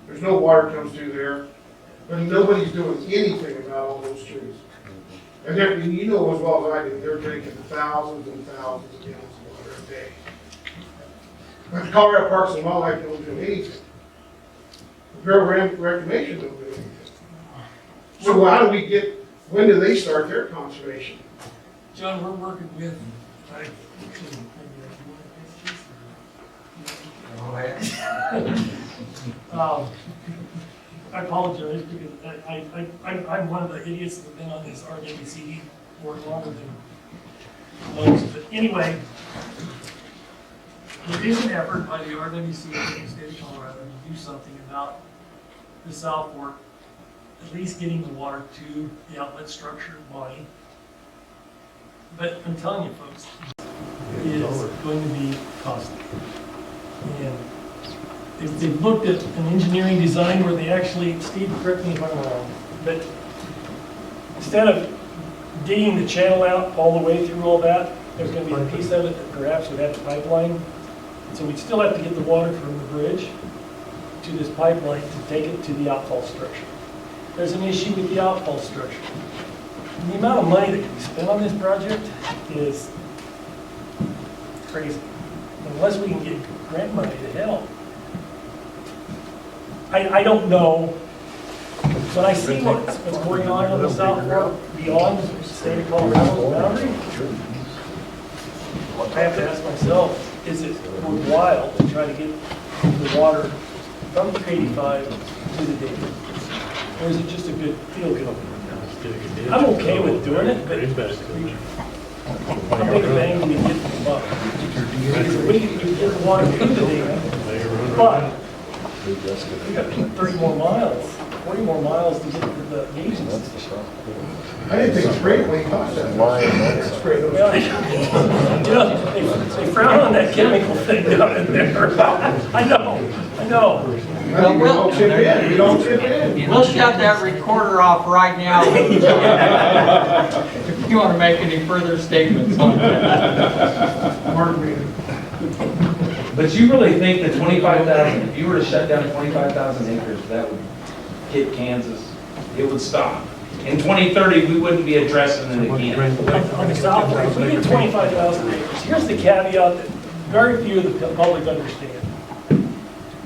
there's no water comes through there, but nobody's doing anything about all those trees. And you know as well as I do, they're drinking thousands and thousands of gallons of water a day. But the Colorado Parks and Wildlife don't do anything. The Bureau of Reclamation don't do anything. So how do we get, when do they start their conservation? John, we're working with, I apologize because I'm one of the idiots that have been on this RWC board longer than most. But anyway, there is an effort by the RWC in the state of Colorado to do something about the South Fork, at least getting the water to the outlet structure of Bonnie. But I'm telling you folks, it is going to be costly. And they've looked at an engineering design where they actually, Steve, correct me if I'm wrong, but instead of digging the channel out all the way through all that, there's going to be a piece of it that perhaps would have a pipeline. So we'd still have to get the water from the bridge to this pipeline to take it to the outfall structure. There's an issue with the outfall structure. And the amount of money that can be spent on this project is crazy. Unless we can get grant money to help. I don't know. When I see what's going on the South Fork beyond the state of Colorado's boundary, I have to ask myself, is it worthwhile to try to get the water from 85 to the dam? Or is it just a good feel-good? I'm okay with doing it, but how big a bang do we get for the buck? Because we can get the water through the dam, but we got 30 more miles, 40 more miles to get to the gauging station. I didn't think spray clean cost that much. Spray those. Well, you know, they frown on that chemical thing down in there. I know. I think we don't chip in, we don't chip in. We'll shut that recorder off right now. If you want to make any further statements on that. But you really think that 25,000, if you were to shut down 25,000 acres, that would hit Kansas? It would stop. In 2030, we wouldn't be addressing it again. On the South Fork, we get 25,000 acres. Here's the caveat that very few of the public understand.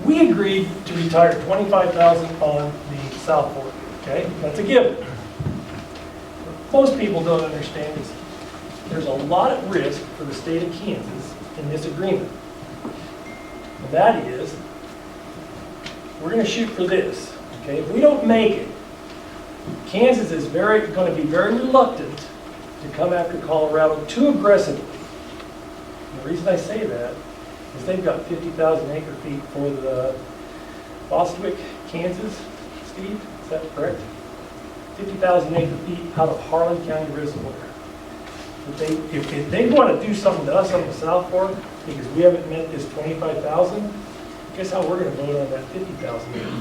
We agreed to retire 25,000 on the South Fork, okay? That's a given. What most people don't understand is there's a lot at risk for the state of Kansas in this agreement. And that is, we're going to shoot for this, okay? If we don't make it, Kansas is going to be very reluctant to come after Colorado too aggressively. And the reason I say that is they've got 50,000 acre feet for the Bostwick, Kansas, Steve, is that correct? 50,000 acre feet out of Harlan County Reservoir. If they want to do something to us on the South Fork, because we haven't met this 25,000, guess how we're going to vote on that 50,000 acres?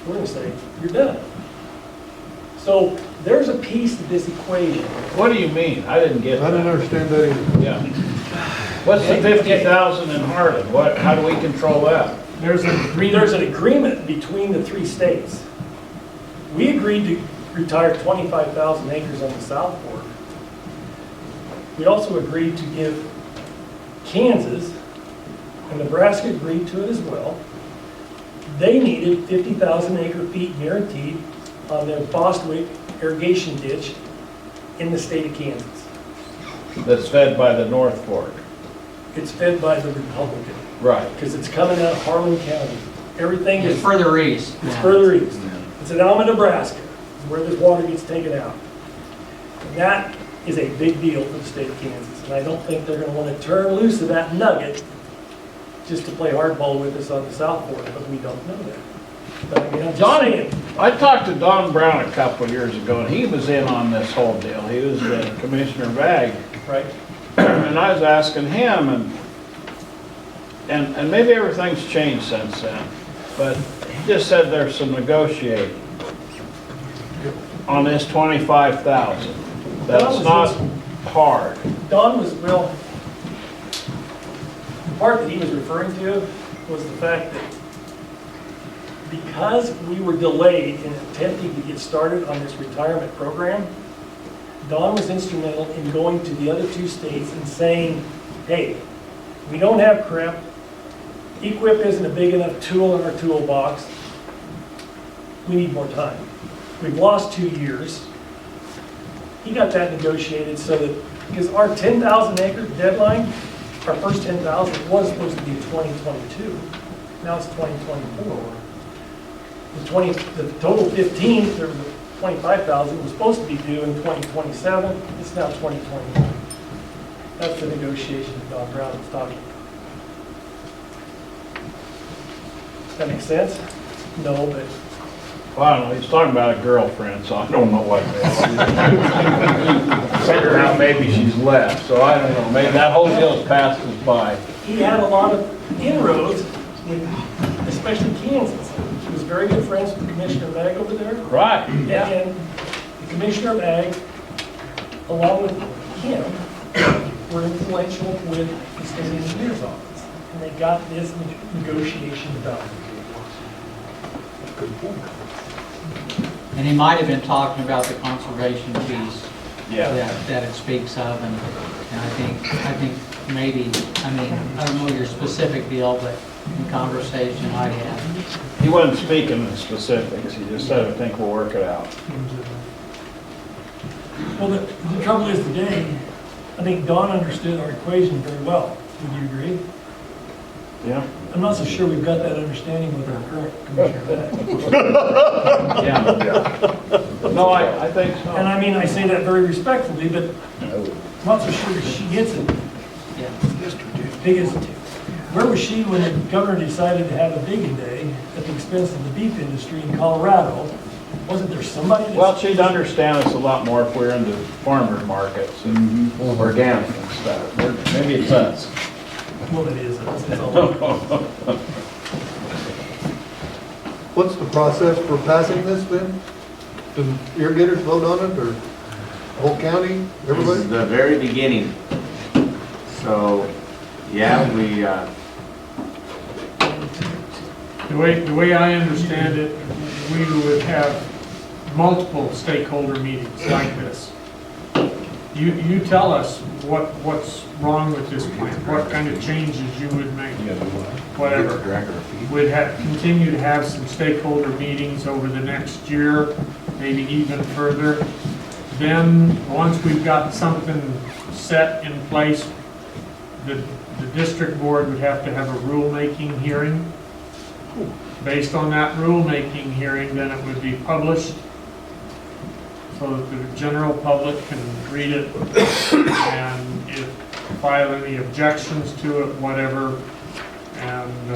We're going to say, you're done. So there's a piece to this equation. What do you mean? I didn't get I that. didn't understand that either. Yeah. What's the 50,000 in Harlan? How do we control that? There's an agreement between the three states. We agreed to retire 25,000 acres on the South Fork. We also agreed to give Kansas, and Nebraska agreed to it as well. They needed 50,000 acre feet guaranteed on their Bostwick irrigation ditch in the state of Kansas. That's fed by the North Fork. It's fed by the Republican, Right. because it's coming out of Harlan County. Everything It's is further east. It's further east. It's in Alma, Nebraska, is where this water gets taken out. And that is a big deal for the state of Kansas. And I don't think they're gonna wanna turn loose of that nugget just to play hardball with us on the South Fork, but we don't know that. But I mean, I'm just Don, saying, I talked to Don Brown a couple of years ago, and he was in on this whole deal. He was the Commissioner of Ag. right? And I was asking him, and maybe everything's changed since then, but he just said there's some negotiating on this 25,000. That's not hard. Don was, well, the part that he was referring to was the fact that because we were delayed in attempting to get started on this retirement program, Don was instrumental in going to the other two states and saying, hey, we don't have CREP, EQIP isn't a big enough tool in our toolbox, we need more time. We've lost 2 years. He got that negotiated so that, because our 10,000 acre deadline, our first 10,000 was supposed to be 2022. Now it's 2024. The total 15, there was 25,000 was supposed to be due in 2027. It's now 2021. That's the negotiation that Don Brown was talking about. That makes sense? No, but Well, I don't know, he's talking about a girlfriend, so I don't know what it is. Figuring out maybe she's left, so I don't know, maybe that whole deal's passed us by. he had a lot of inroads with, especially Kansas. He was very good friends with the Commissioner of Ag over there. Right, yeah. And the Commissioner of Ag, along with him, were influential with the state engineer's office. And they got this negotiation done. And he might have been talking about the conservation piece Yeah. that it speaks of, and I think maybe, I mean, I don't know your specific deal, but in conversation I had. He wasn't speaking in specifics, he just said, I think we'll work it out. Well, the trouble is today, I think Don understood our equation very well. Would you agree? Yeah. I'm not so sure we've got that understanding with our current Commissioner of Ag. Yeah. No, I think so. And I mean, I say that very respectfully, but I'm not so sure she gets it. Yeah. Biggest, where was she when the governor decided to have a biggin day at the expense of the beef industry in Colorado? Wasn't there somebody that? Well, she'd understand us a lot more if we're into farmer markets and organic and stuff. Maybe it's us. Well, it is. It's all- What's the process for passing this then? Do irrigators vote on it, or whole county, This everybody? is the very beginning. So, yeah, we, The way I understand it, we would have multiple stakeholder meetings like this. You tell us what's wrong with this plan, what kind of changes you would make, whatever. We'd continue to have some stakeholder meetings over the next year, maybe even further. Then, once we've got something set in place, the district board would have to have a rulemaking hearing. Based on that rulemaking hearing, then it would be published so that the general public can read it and if file any objections to it, whatever. And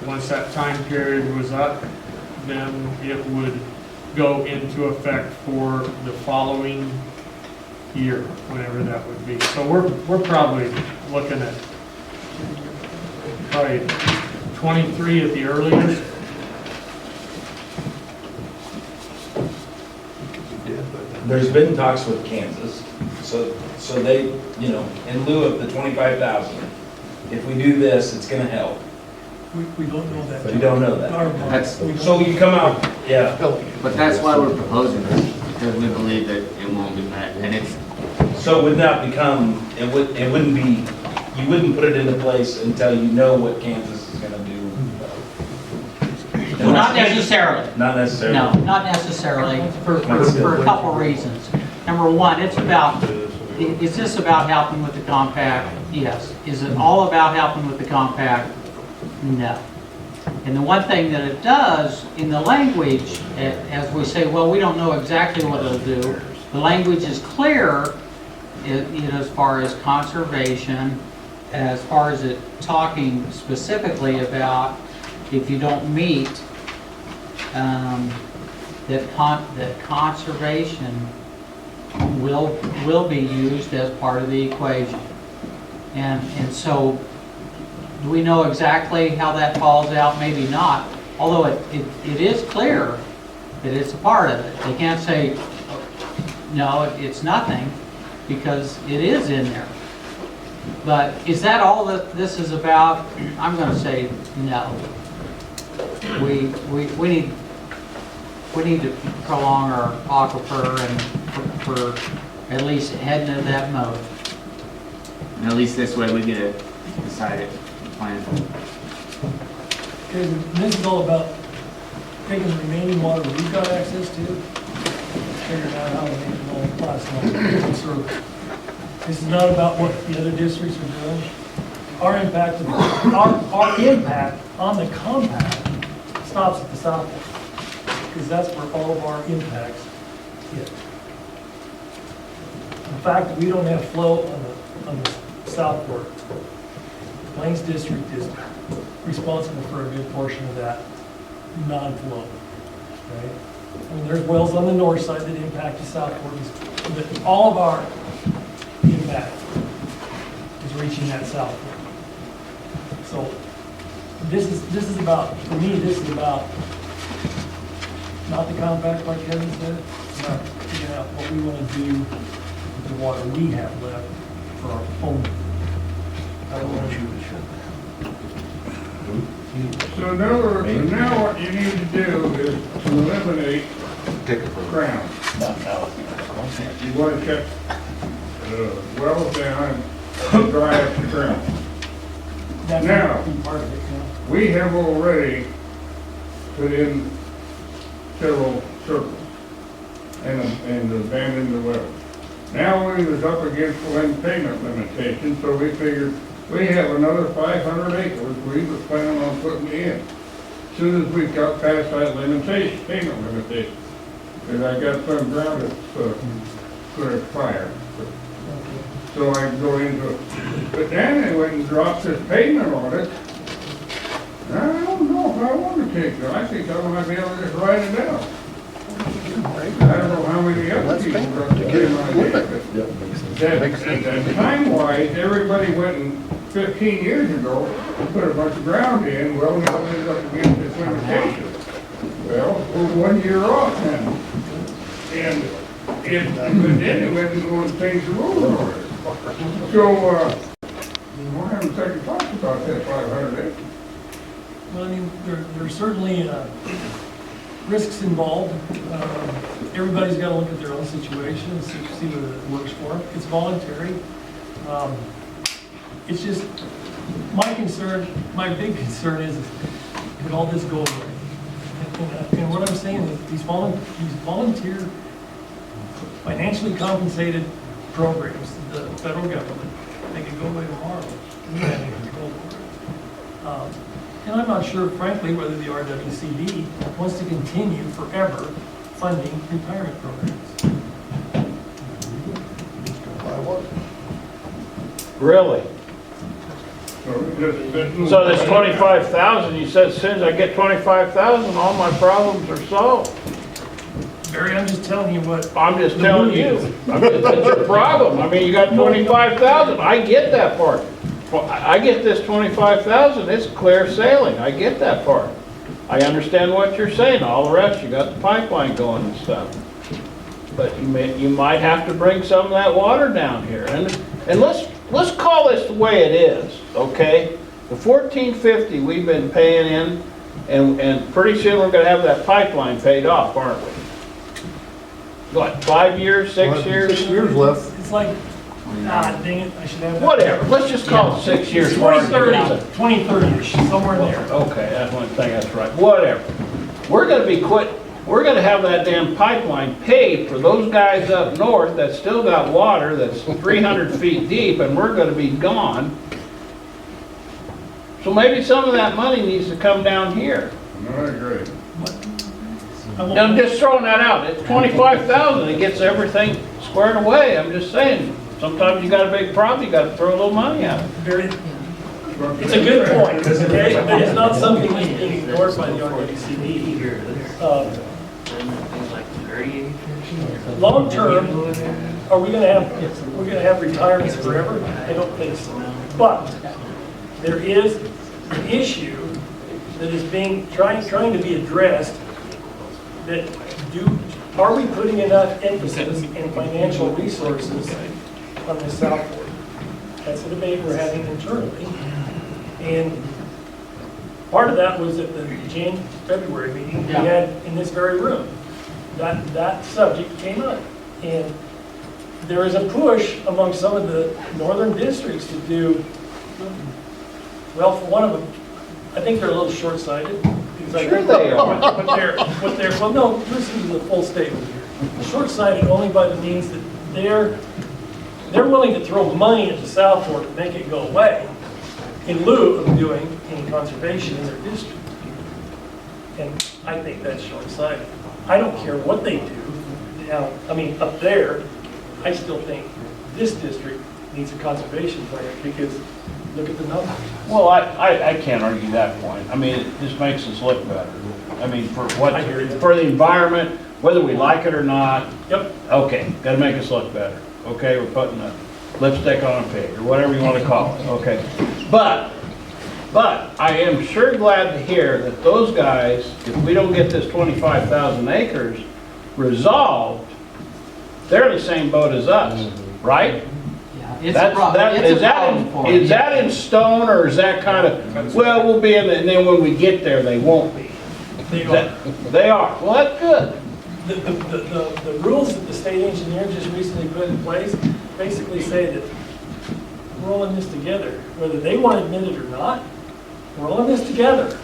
once that time period was up, then it would go into effect for the following year, whenever that would be. So we're probably looking at probably 23 at the earliest. There's been talks with Kansas, so they, you know, in lieu of the 25,000, if we do this, it's gonna help. We don't know that. We don't know that. That's- We don't- So you come out, yeah, but that's why we're proposing this, because we believe that it won't be met. And it's, so it would not become, it wouldn't be, you wouldn't put it into place until you know what Kansas is gonna do. Well, not necessarily. Not necessarily. No, not necessarily, for a couple reasons. Number one, is this about helping with the compact? Yes. Is it all about helping with the compact? No. And the one thing that it does in the language, as we say, well, we don't know exactly what it'll do, The language is clear, as far as conservation, as far as it talking specifically about if you don't meet, that conservation will be used as part of the equation. And so, do we know exactly how that falls out? Maybe not, although it is clear that it's a part of it. They can't say, no, it's nothing, because it is in there. But is that all that this is about? I'm going to say no. We need to prolong our aquifer and for at least heading into that mode. And at least this way we get to decide it, plan. Okay, this is all about taking the remaining water we've got access to, figuring out how to make it all last long. So this is not about what the other districts are doing. Our impact on the compact stops at the south fork, because that's where all of our impacts hit. The fact that we don't have flow on the south fork, Plains District is responsible for a good portion of that non-flow, right? I mean, there's wells on the north side that impact the south fork, but all of our impact is reaching that south fork. So this is about, for me, this is about not the compact like Kevin said, it's about figuring out what we want to do with the water we have left for our own. I don't want to shoot the shit. So in other words, now what you need to do is to eliminate ground. You want to cut wells down and dry up the ground. That's Now, be part of it, you know. we have already put in several circles and abandoned the wells. Now we was up against the land payment limitation, so we figured we have another 500 acres we was planning on putting in. As soon as we got past that limitation, payment limitation. Because I got some ground that's going to expire. So I can go into it. But then they went and dropped this payment on it. I don't know if I want to take it. I think I might be able to just write it down. I don't know how many other people are up to get my idea. Time-wise, everybody went in 15 years ago and put a bunch of ground in. Well, now we ended up against this limitation. Well, we're 1 year off now. And but then it went and going to change the rules on it. So, we're having second thoughts about that 500 acres. Well, I mean, there's certainly risks involved. Everybody's got to look at their own situation and see whether it works for them. It's voluntary. It's just, my big concern is, could all this go away? And what I'm saying is these volunteer, financially compensated programs, the federal government, they could go away tomorrow. We don't have any control over it. And I'm not sure, frankly, whether the RWCD wants to continue forever funding retirement programs. Really? So this 25,000, you said as soon as I get 25,000, all my problems are solved. Barry, I'm just telling you what. I'm just telling you. I mean, that's your problem. I mean, you got 25,000. I get that part. Well, I get this 25,000. It's clear sailing. I get that part. I understand what you're saying. All the rest, you got the pipeline going and stuff. But you might have to bring some of that water down here. And let's call this the way it is, okay? The $14.50 we've been paying in, and pretty soon we're gonna have that pipeline paid off, aren't we? What, 5 years, 6 years? 6 years left. It's like, dang it, I should have that. Whatever, let's just call it 6 years. 2030, 2030-ish, somewhere in there. Okay, that's one thing, that's right. Whatever. We're gonna have that damn pipeline paid for those guys up north that still got water that's 300 feet deep, and we're gonna be gone. So maybe some of that money needs to come down here. I agree. I'm just throwing that out. It's 25,000. It gets everything squared away. I'm just saying, sometimes you got a big problem, you gotta throw a little money at it. Very, it's a good point, okay, but it's not something that's being ignored by the RWCD. Long term, are we gonna have retirements forever? I don't think so. But there is an issue that is trying to be addressed, that are we putting enough emphasis in financial resources on the South Fork? That's a debate we're having internally. And part of that was at the February meeting we had in this very room. That subject came up. And there is a push among some of the northern districts to do, well, for one of them, I think they're a little short-sighted. Sure they are. Well, no, listen to the full statement here. Short-sighted only by the means that they're willing to throw money at the South Fork to make it go away in lieu of doing any conservation in their district. And I think that's short-sighted. I don't care what they do. Now, I mean, up there, I still think this district needs a conservation plan because look at the numbers. Well, I can't argue that point. I mean, it just makes us look better. I mean, for the environment, whether we like it or not. Yep. Okay, gotta make us look better. Okay, we're putting a lipstick on a pig, or whatever you want to call it, okay? But I am sure glad to hear that those guys, if we don't get this 25,000 acres resolved, they're in the same boat as us, right? It's a problem. It's a problem for them. Is that in stone, or is that kind of, well, we'll be in it, and then when we get there, they won't be? They are. They are. Well, that's good. The rules that the state engineer just recently put in place basically say that we're all in this together. Whether they want to admit it or not, we're all in this together.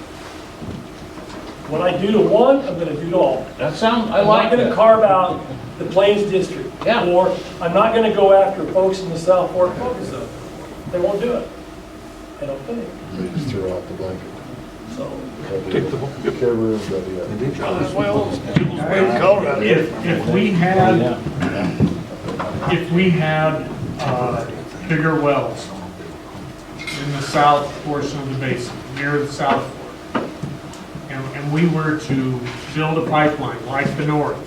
What I do to one, I'm going to do to all. That sounds, I I'm like not going to that. carve out the Plains District. Yeah. Or I'm not going to go after folks in the South Fork focus zone. They won't do it. I don't think. They just threw out the blanket. So. If we had bigger wells in the south portion of the basin, near the South Fork, and we were to build a pipeline like the north,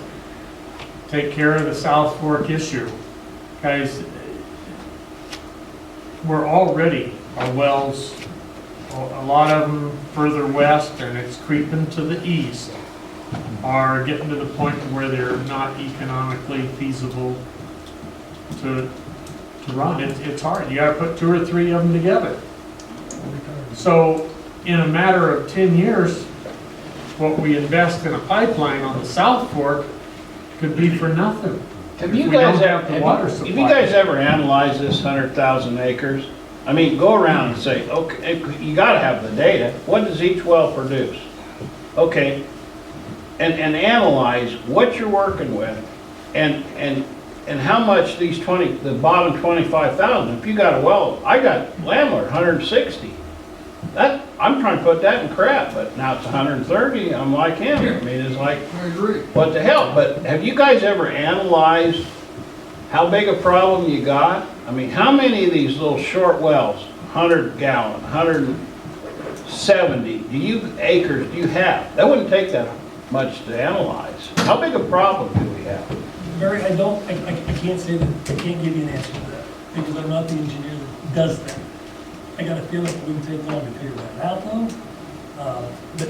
take care of the South Fork issue, guys, we're already, our wells, a lot of them further west, and it's creeping to the east, are getting to the point where they're not economically feasible to run. It's hard. You gotta put 2 or 3 of them together. So in a matter of 10 years, what we invest in a pipeline on the South Fork could be for nothing. Have you If we guys don't have the water have you supply. guys ever analyzed this 100,000 acres? I mean, go around and say, okay, you gotta have the data. What does each well produce? Okay, and analyze what you're working with, and how much the bottom 25,000. If you got a well, I got landlord 160. That, I'm trying to put that in crap, but now it's 130. I'm like him. I mean, it's like, I agree. what the hell? But have you guys ever analyzed how big a problem you got? I mean, how many of these little short wells, 100 gallon, 170 acres do you have? That wouldn't take that much to analyze. How big a problem do we have? Barry, I can't say that, I can't give you an answer to that, because I'm not the engineer that does that. I got a feeling it wouldn't take long to figure that out though. But to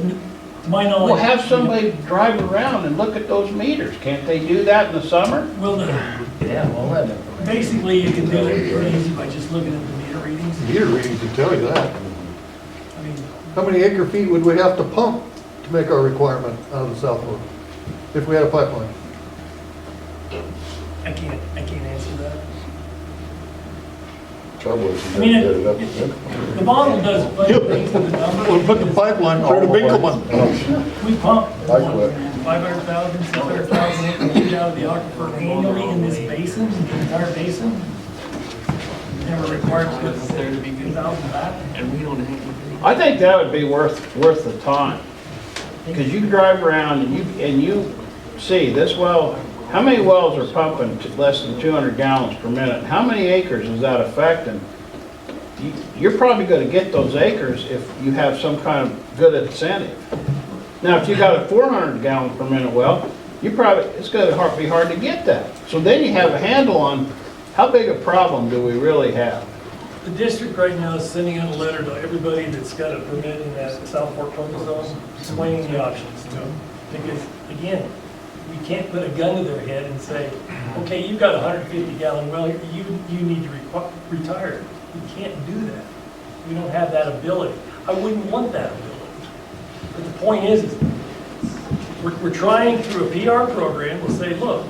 my knowledge. Well, have somebody drive around and look at those meters. Can't they do that in the summer? Well, basically you can do it pretty easy by just looking at the meter readings. Meter readings can tell you that. I mean, How many acre feet would we have to pump to make our requirement out of the South Fork if we had a pipeline? I can't answer that. Trouble is, I you mean, gotta get it up. the model does put things in the numbers. We'll put the pipeline through the Binkelman. We pump I quit. 500,000, 600,000 acres out of the aquifer annually in this basin, the entire basin. And we're required to put 2,000 back. I think that would be worth the time. because you drive around and you see this well, how many wells are pumping to less than 200 gallons per minute? How many acres is that affecting? You're probably gonna get those acres if you have some kind of good incentive. Now, if you got a 400 gallon per minute well, it's gonna be hard to get that. So then you have a handle on how big a problem do we really have? The district right now is sending out a letter to everybody that's got a permit in that South Fork Focus Zone, explaining the options to them. Because, again, we can't put a gun to their head and say, okay, you've got a 150 gallon well, you need to retire. We can't do that. We don't have that ability. I wouldn't want that ability. But the point is we're trying through a PR program to say, look,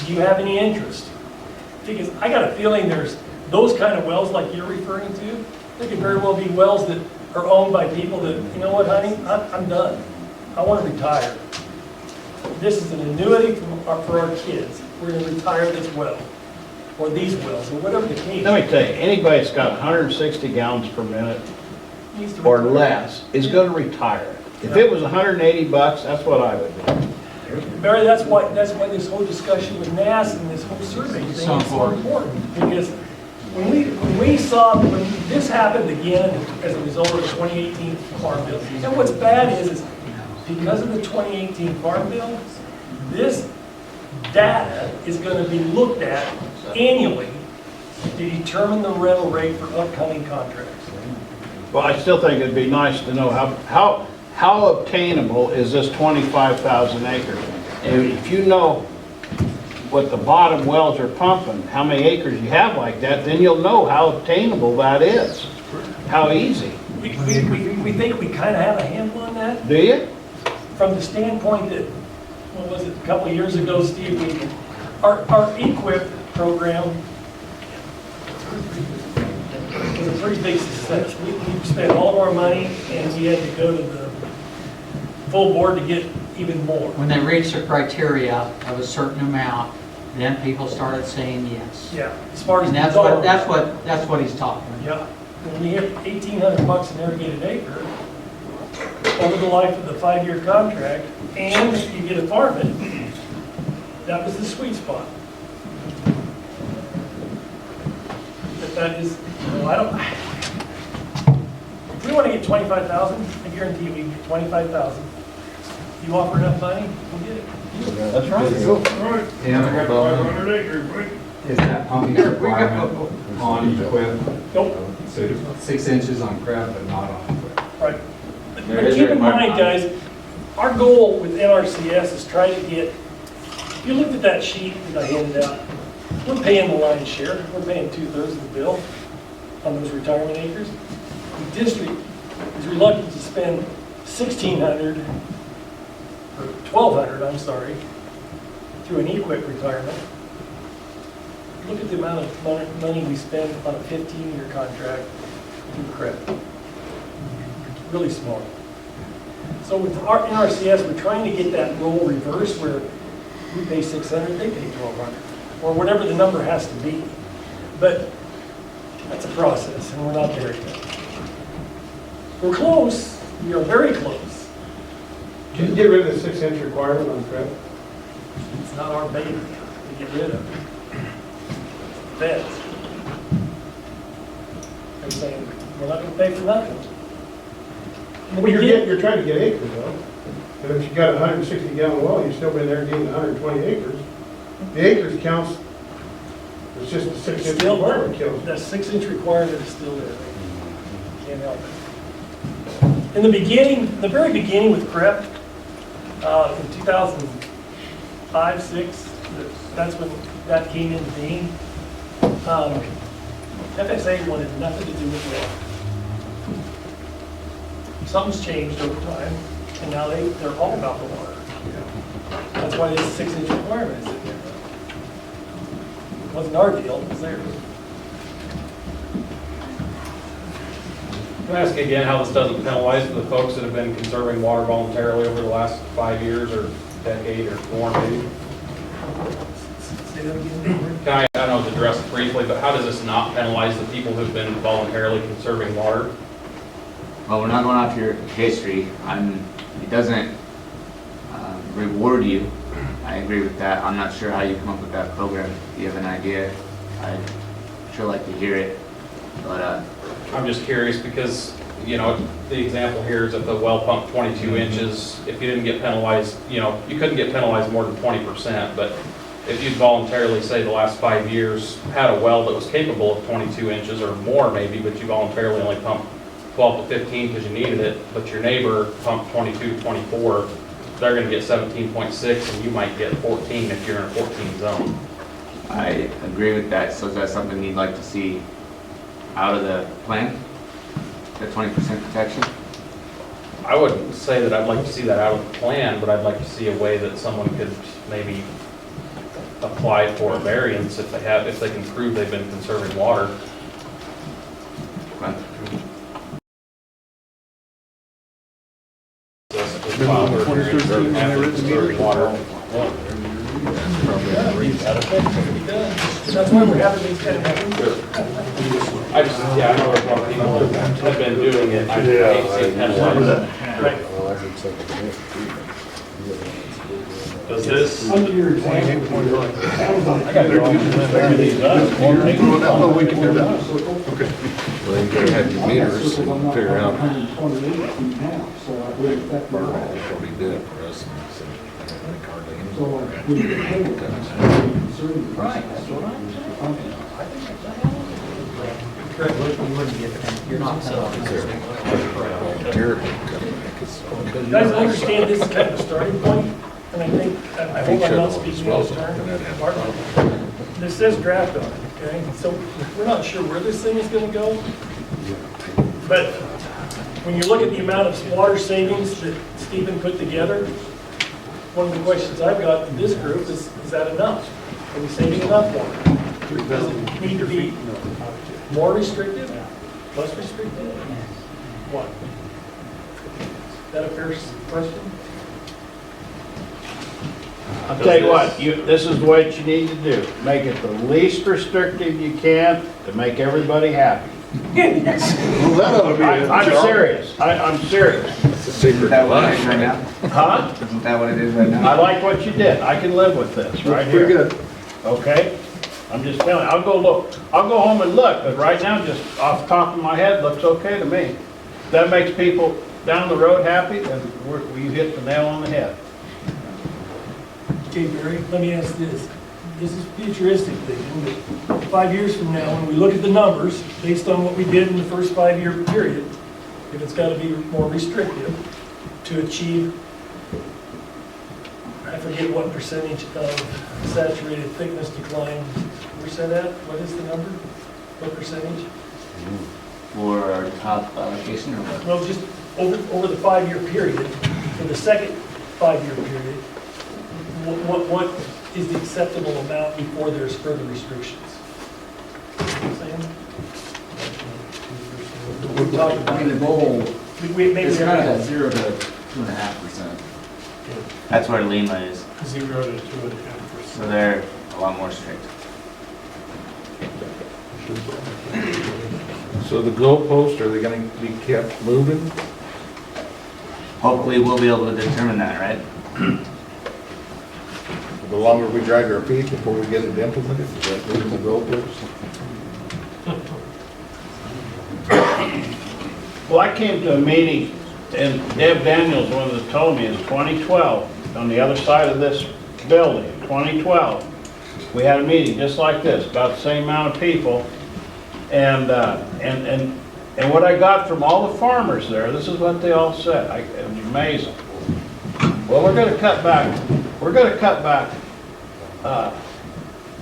do you have any interest? Because I got a feeling there's those kind of wells like you're referring to, there could very well be wells that are owned by people that, you know what, honey, I'm done. I want to retire. This is an annuity for our kids. We're going to retire this well, or these wells, or whatever the case. Let me tell you, anybody that's got 160 gallons per minute needs to or retire. less is gonna retire. If it was 180 bucks, that's what I would do. Barry, that's why this whole discussion with NAS and this whole survey thing is so important. Because when this happened again as a result of the 2018 Farm Bill, and what's bad is because of the 2018 Farm Bill, this data is going to be looked at annually to determine the rental rate for upcoming contracts. Well, I still think it'd be nice to know how obtainable is this 25,000 acres? And if you know what the bottom wells are pumping, how many acres you have like that, then you'll know how obtainable that is, how easy. We think we kind of have a handle on that. Do you? From the standpoint that, what was it, a couple of years ago, Steve, our EQIP program was a pretty big success. We spent all of our money and we had to go to the full board to get even more. When they reached the criteria of a certain amount, then people started saying yes. Yeah, as far as And the that's what he's talking about. Yeah, when you have $1,800 an irrigated acre over the life of the 5-year contract, and you get a farm it, that was the sweet spot. But that is, I don't. If we want to get 25,000, I guarantee you we can get 25,000. You offer enough money, we'll get it. That's right. Right. Yeah, I got well, 500 acres, right? Is that pumping requirement on equip? Nope. So 6 inches on prep, but not on equip. Right. But keep in mind, guys, our goal with NRCS is try to get, if you looked at that sheet that I handed out, we're paying the lion's share. We're paying 2/3 of the bill on those retirement acres. The district is reluctant to spend $1,600 or $1,200, I'm sorry, through an EQIP retirement. Look at the amount of money we spend on a 15-year contract through CREP. Really small. So with our NRCS, we're trying to get that role reversed where we pay $600, they pay $1,200, or whatever the number has to be. But that's a process, and we're not there yet. We're close. We are very close. Can you get rid of the 6-inch requirement on prep? It's not our baby to get rid of. Feds. They're saying, we're not going to pay for nothing. Well, you're trying to get acres though. And if you got a 160 gallon well, you've still been there getting 120 acres. The acres counts, it's just the 6-inch Still, requirement kills. that 6-inch requirement is still there. Can't help it. In the beginning, the very beginning with CREP, in 2005, 6, that's when that came into being. FSA wanted nothing to do with that. Something's changed over time, and now they're all about the water. That's why this 6-inch requirement is in there. It wasn't our deal, it was theirs. Can I ask again how this doesn't penalize the folks that have been conserving water voluntarily over the last 5 years or decade or more maybe? Say that again. Can I don't know if it's addressed briefly, but how does this not penalize the people who've been voluntarily conserving water? Well, we're not going off your history. I'm it doesn't reward you. I agree with that. I'm not sure how you come up with that program. If you have an idea, I'd sure like to hear it. But I'm just curious because, you know, the example here is if the well pumped 22 inches, if you didn't get penalized, you know, you couldn't get penalized more than 20%, but if you'd voluntarily say the last 5 years had a well that was capable of 22 inches or more maybe, but you voluntarily only pumped 12 to 15 because you needed it, but your neighbor pumped 22 to 24, they're gonna get 17.6 and you might get 14 if you're in a 14 zone. I agree with that. So is that something you'd like to see out of the plan? The 20% protection? I wouldn't say that I'd like to see that out of the plan, but I'd like to see a way that someone could maybe apply for a variance if they can prove they've been conserving water. Remember in 2013 when they wrote the meter? Water. That's why we're having these kind of meetings. I just, yeah, I know there's a lot of people that have been doing it. I hate seeing penalized. Right. Does this? Under your example, I got to go and these up. Oh, we can do that. Well, you gotta have your meters and figure out what he did for us. So, I think hardly any. Right, that's what I'm saying. I think that's a hell of a You're not you guys understand this is kind of a starting point, and I think, I hope I'm not speaking out of turn. This says draft on it, okay? So we're not sure where this thing is gonna go, but when you look at the amount of water savings that Stephen put together, one of the questions I've got to this group is that enough? Are we saving enough water? Does it need to be more restrictive, less restrictive? What? Is that a fair question? I'll tell you what, this is what you need to do. Make it the least restrictive you can to make everybody happy. Well, that ought to be it. I'm serious. I'm serious. Isn't that what it is right now? Huh? Isn't that what it is right now? I like what you did. I can live with this right here. Pretty good. Okay? I'm just telling you, I'll go look. I'll go home and look, but right now, just off the top of my head, looks okay to me. That makes people down the road happy, then you hit the nail on the head. Okay, Barry, let me ask this. This is futuristic thinking, but 5 years from now, when we look at the numbers, based on what we did in the first 5-year period, if it's gotta be more restrictive to achieve, I forget what percentage of saturated thickness decline, where's that at? What is the number? What percentage? For our top allocation or what? Well, just over the 5-year period, for the second 5-year period, what is the acceptable amount before there's further restrictions? You know what I'm saying? We talked about the goal maybe is kind of every- that 0 to 2.5%. That's where Lima is. 0 to 2.5%. So they're a lot more strict. So the goalposts, are they gonna be kept moving? Hopefully we'll be able to determine that, right? The longer we drag our feet before we get it implemented, is that moving the goalposts? Well, I came to a meeting, and Deb Daniels, one of the told me, in 2012, on the other side of this building, 2012, we had a meeting just like this, about the same amount of people, and what I got from all the farmers there, this is what they all said. It was amazing. Well, we're going to cut back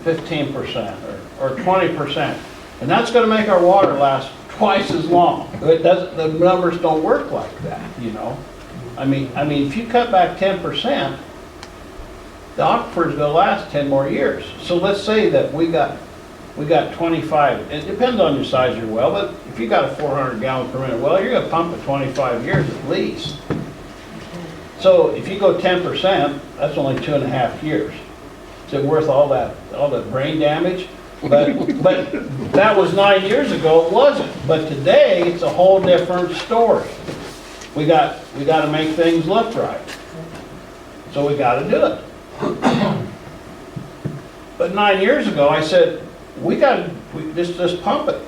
15% or 20%, and that's going to make our water last twice as long. It doesn't, the numbers don't work like that, you know. I mean, if you cut back 10%, the aquifers will last 10 more years. So let's say that we got 25. It depends on your size of your well, but if you got a 400 gallon per minute well, you're going to pump it 25 years at least. So if you go 10%, that's only 2.5 years. Is it worth all that brain damage? But that was 9 years ago, it wasn't. But today, it's a whole different story. we gotta make things look right. So we gotta do it. But 9 years ago, I said, we just pump it.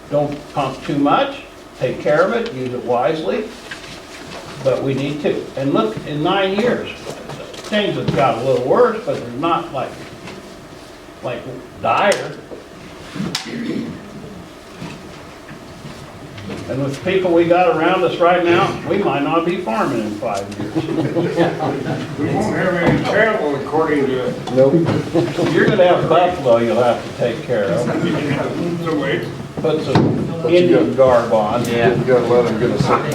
Don't pump too much, take care of it, use it wisely, but we need to. And look, in 9 years, things have got a little worse, but they're not like dire. And with the people we got around us right now, we might not be farming in 5 years. We won't have any cattle according to, You're gonna have buffalo you'll have to take care of. the way. Put some Indian garb on. Yeah. You gotta let them get a second.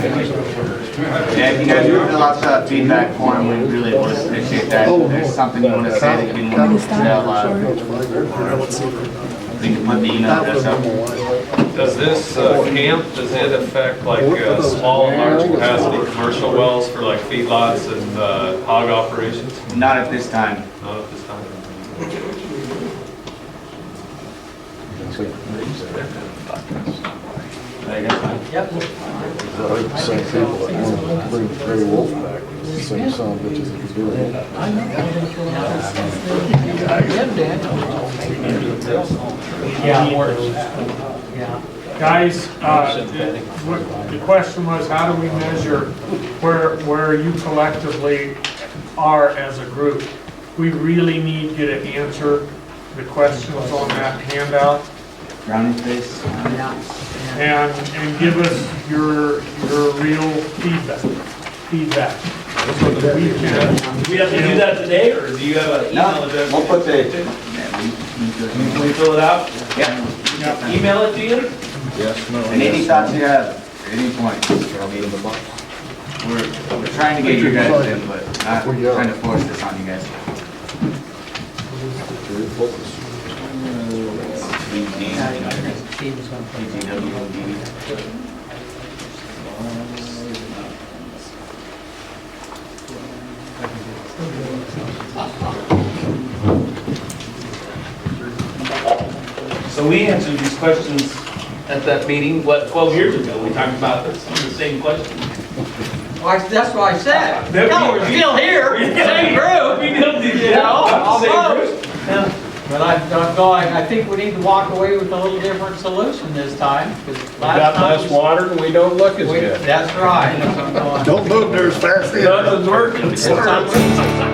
Yeah, if you guys would fill out the feedback form, we really would appreciate that. If there's something you want to say that you want to say out loud, we can put the email address up. Does this camp, does it affect like small and large capacity commercial wells for like feedlots and hog operations? Not at this time. Not at this time. Yep. The same people that want to bring Gray Wolf back, the same son of bitches that was doing it. Yeah. Guys, the question was, how do we measure where you collectively are as a group? We really need you to answer the questions on that handout Brownie face. and give us your real feedback. So that we can. Do we have to do that today, or do you have an email address? We'll put the, Can we fill it out? yeah, Email it to you? Yes, no. and any thoughts you have, at any point. We're trying to get your guys' input, not trying to force this on you guys. So we answered these questions at that meeting, 12 years ago? We talked about this, the same question. Well, that's what I said. That No, we- we're still here, same group. We did, You know, same almost. group. Yeah. But I'm going, I think we need to walk away with a little different solution this time, because We last got time. less water and we don't look as good. That's right. That's what I'm going. Don't move there as fast as. Nothing's working. This time we-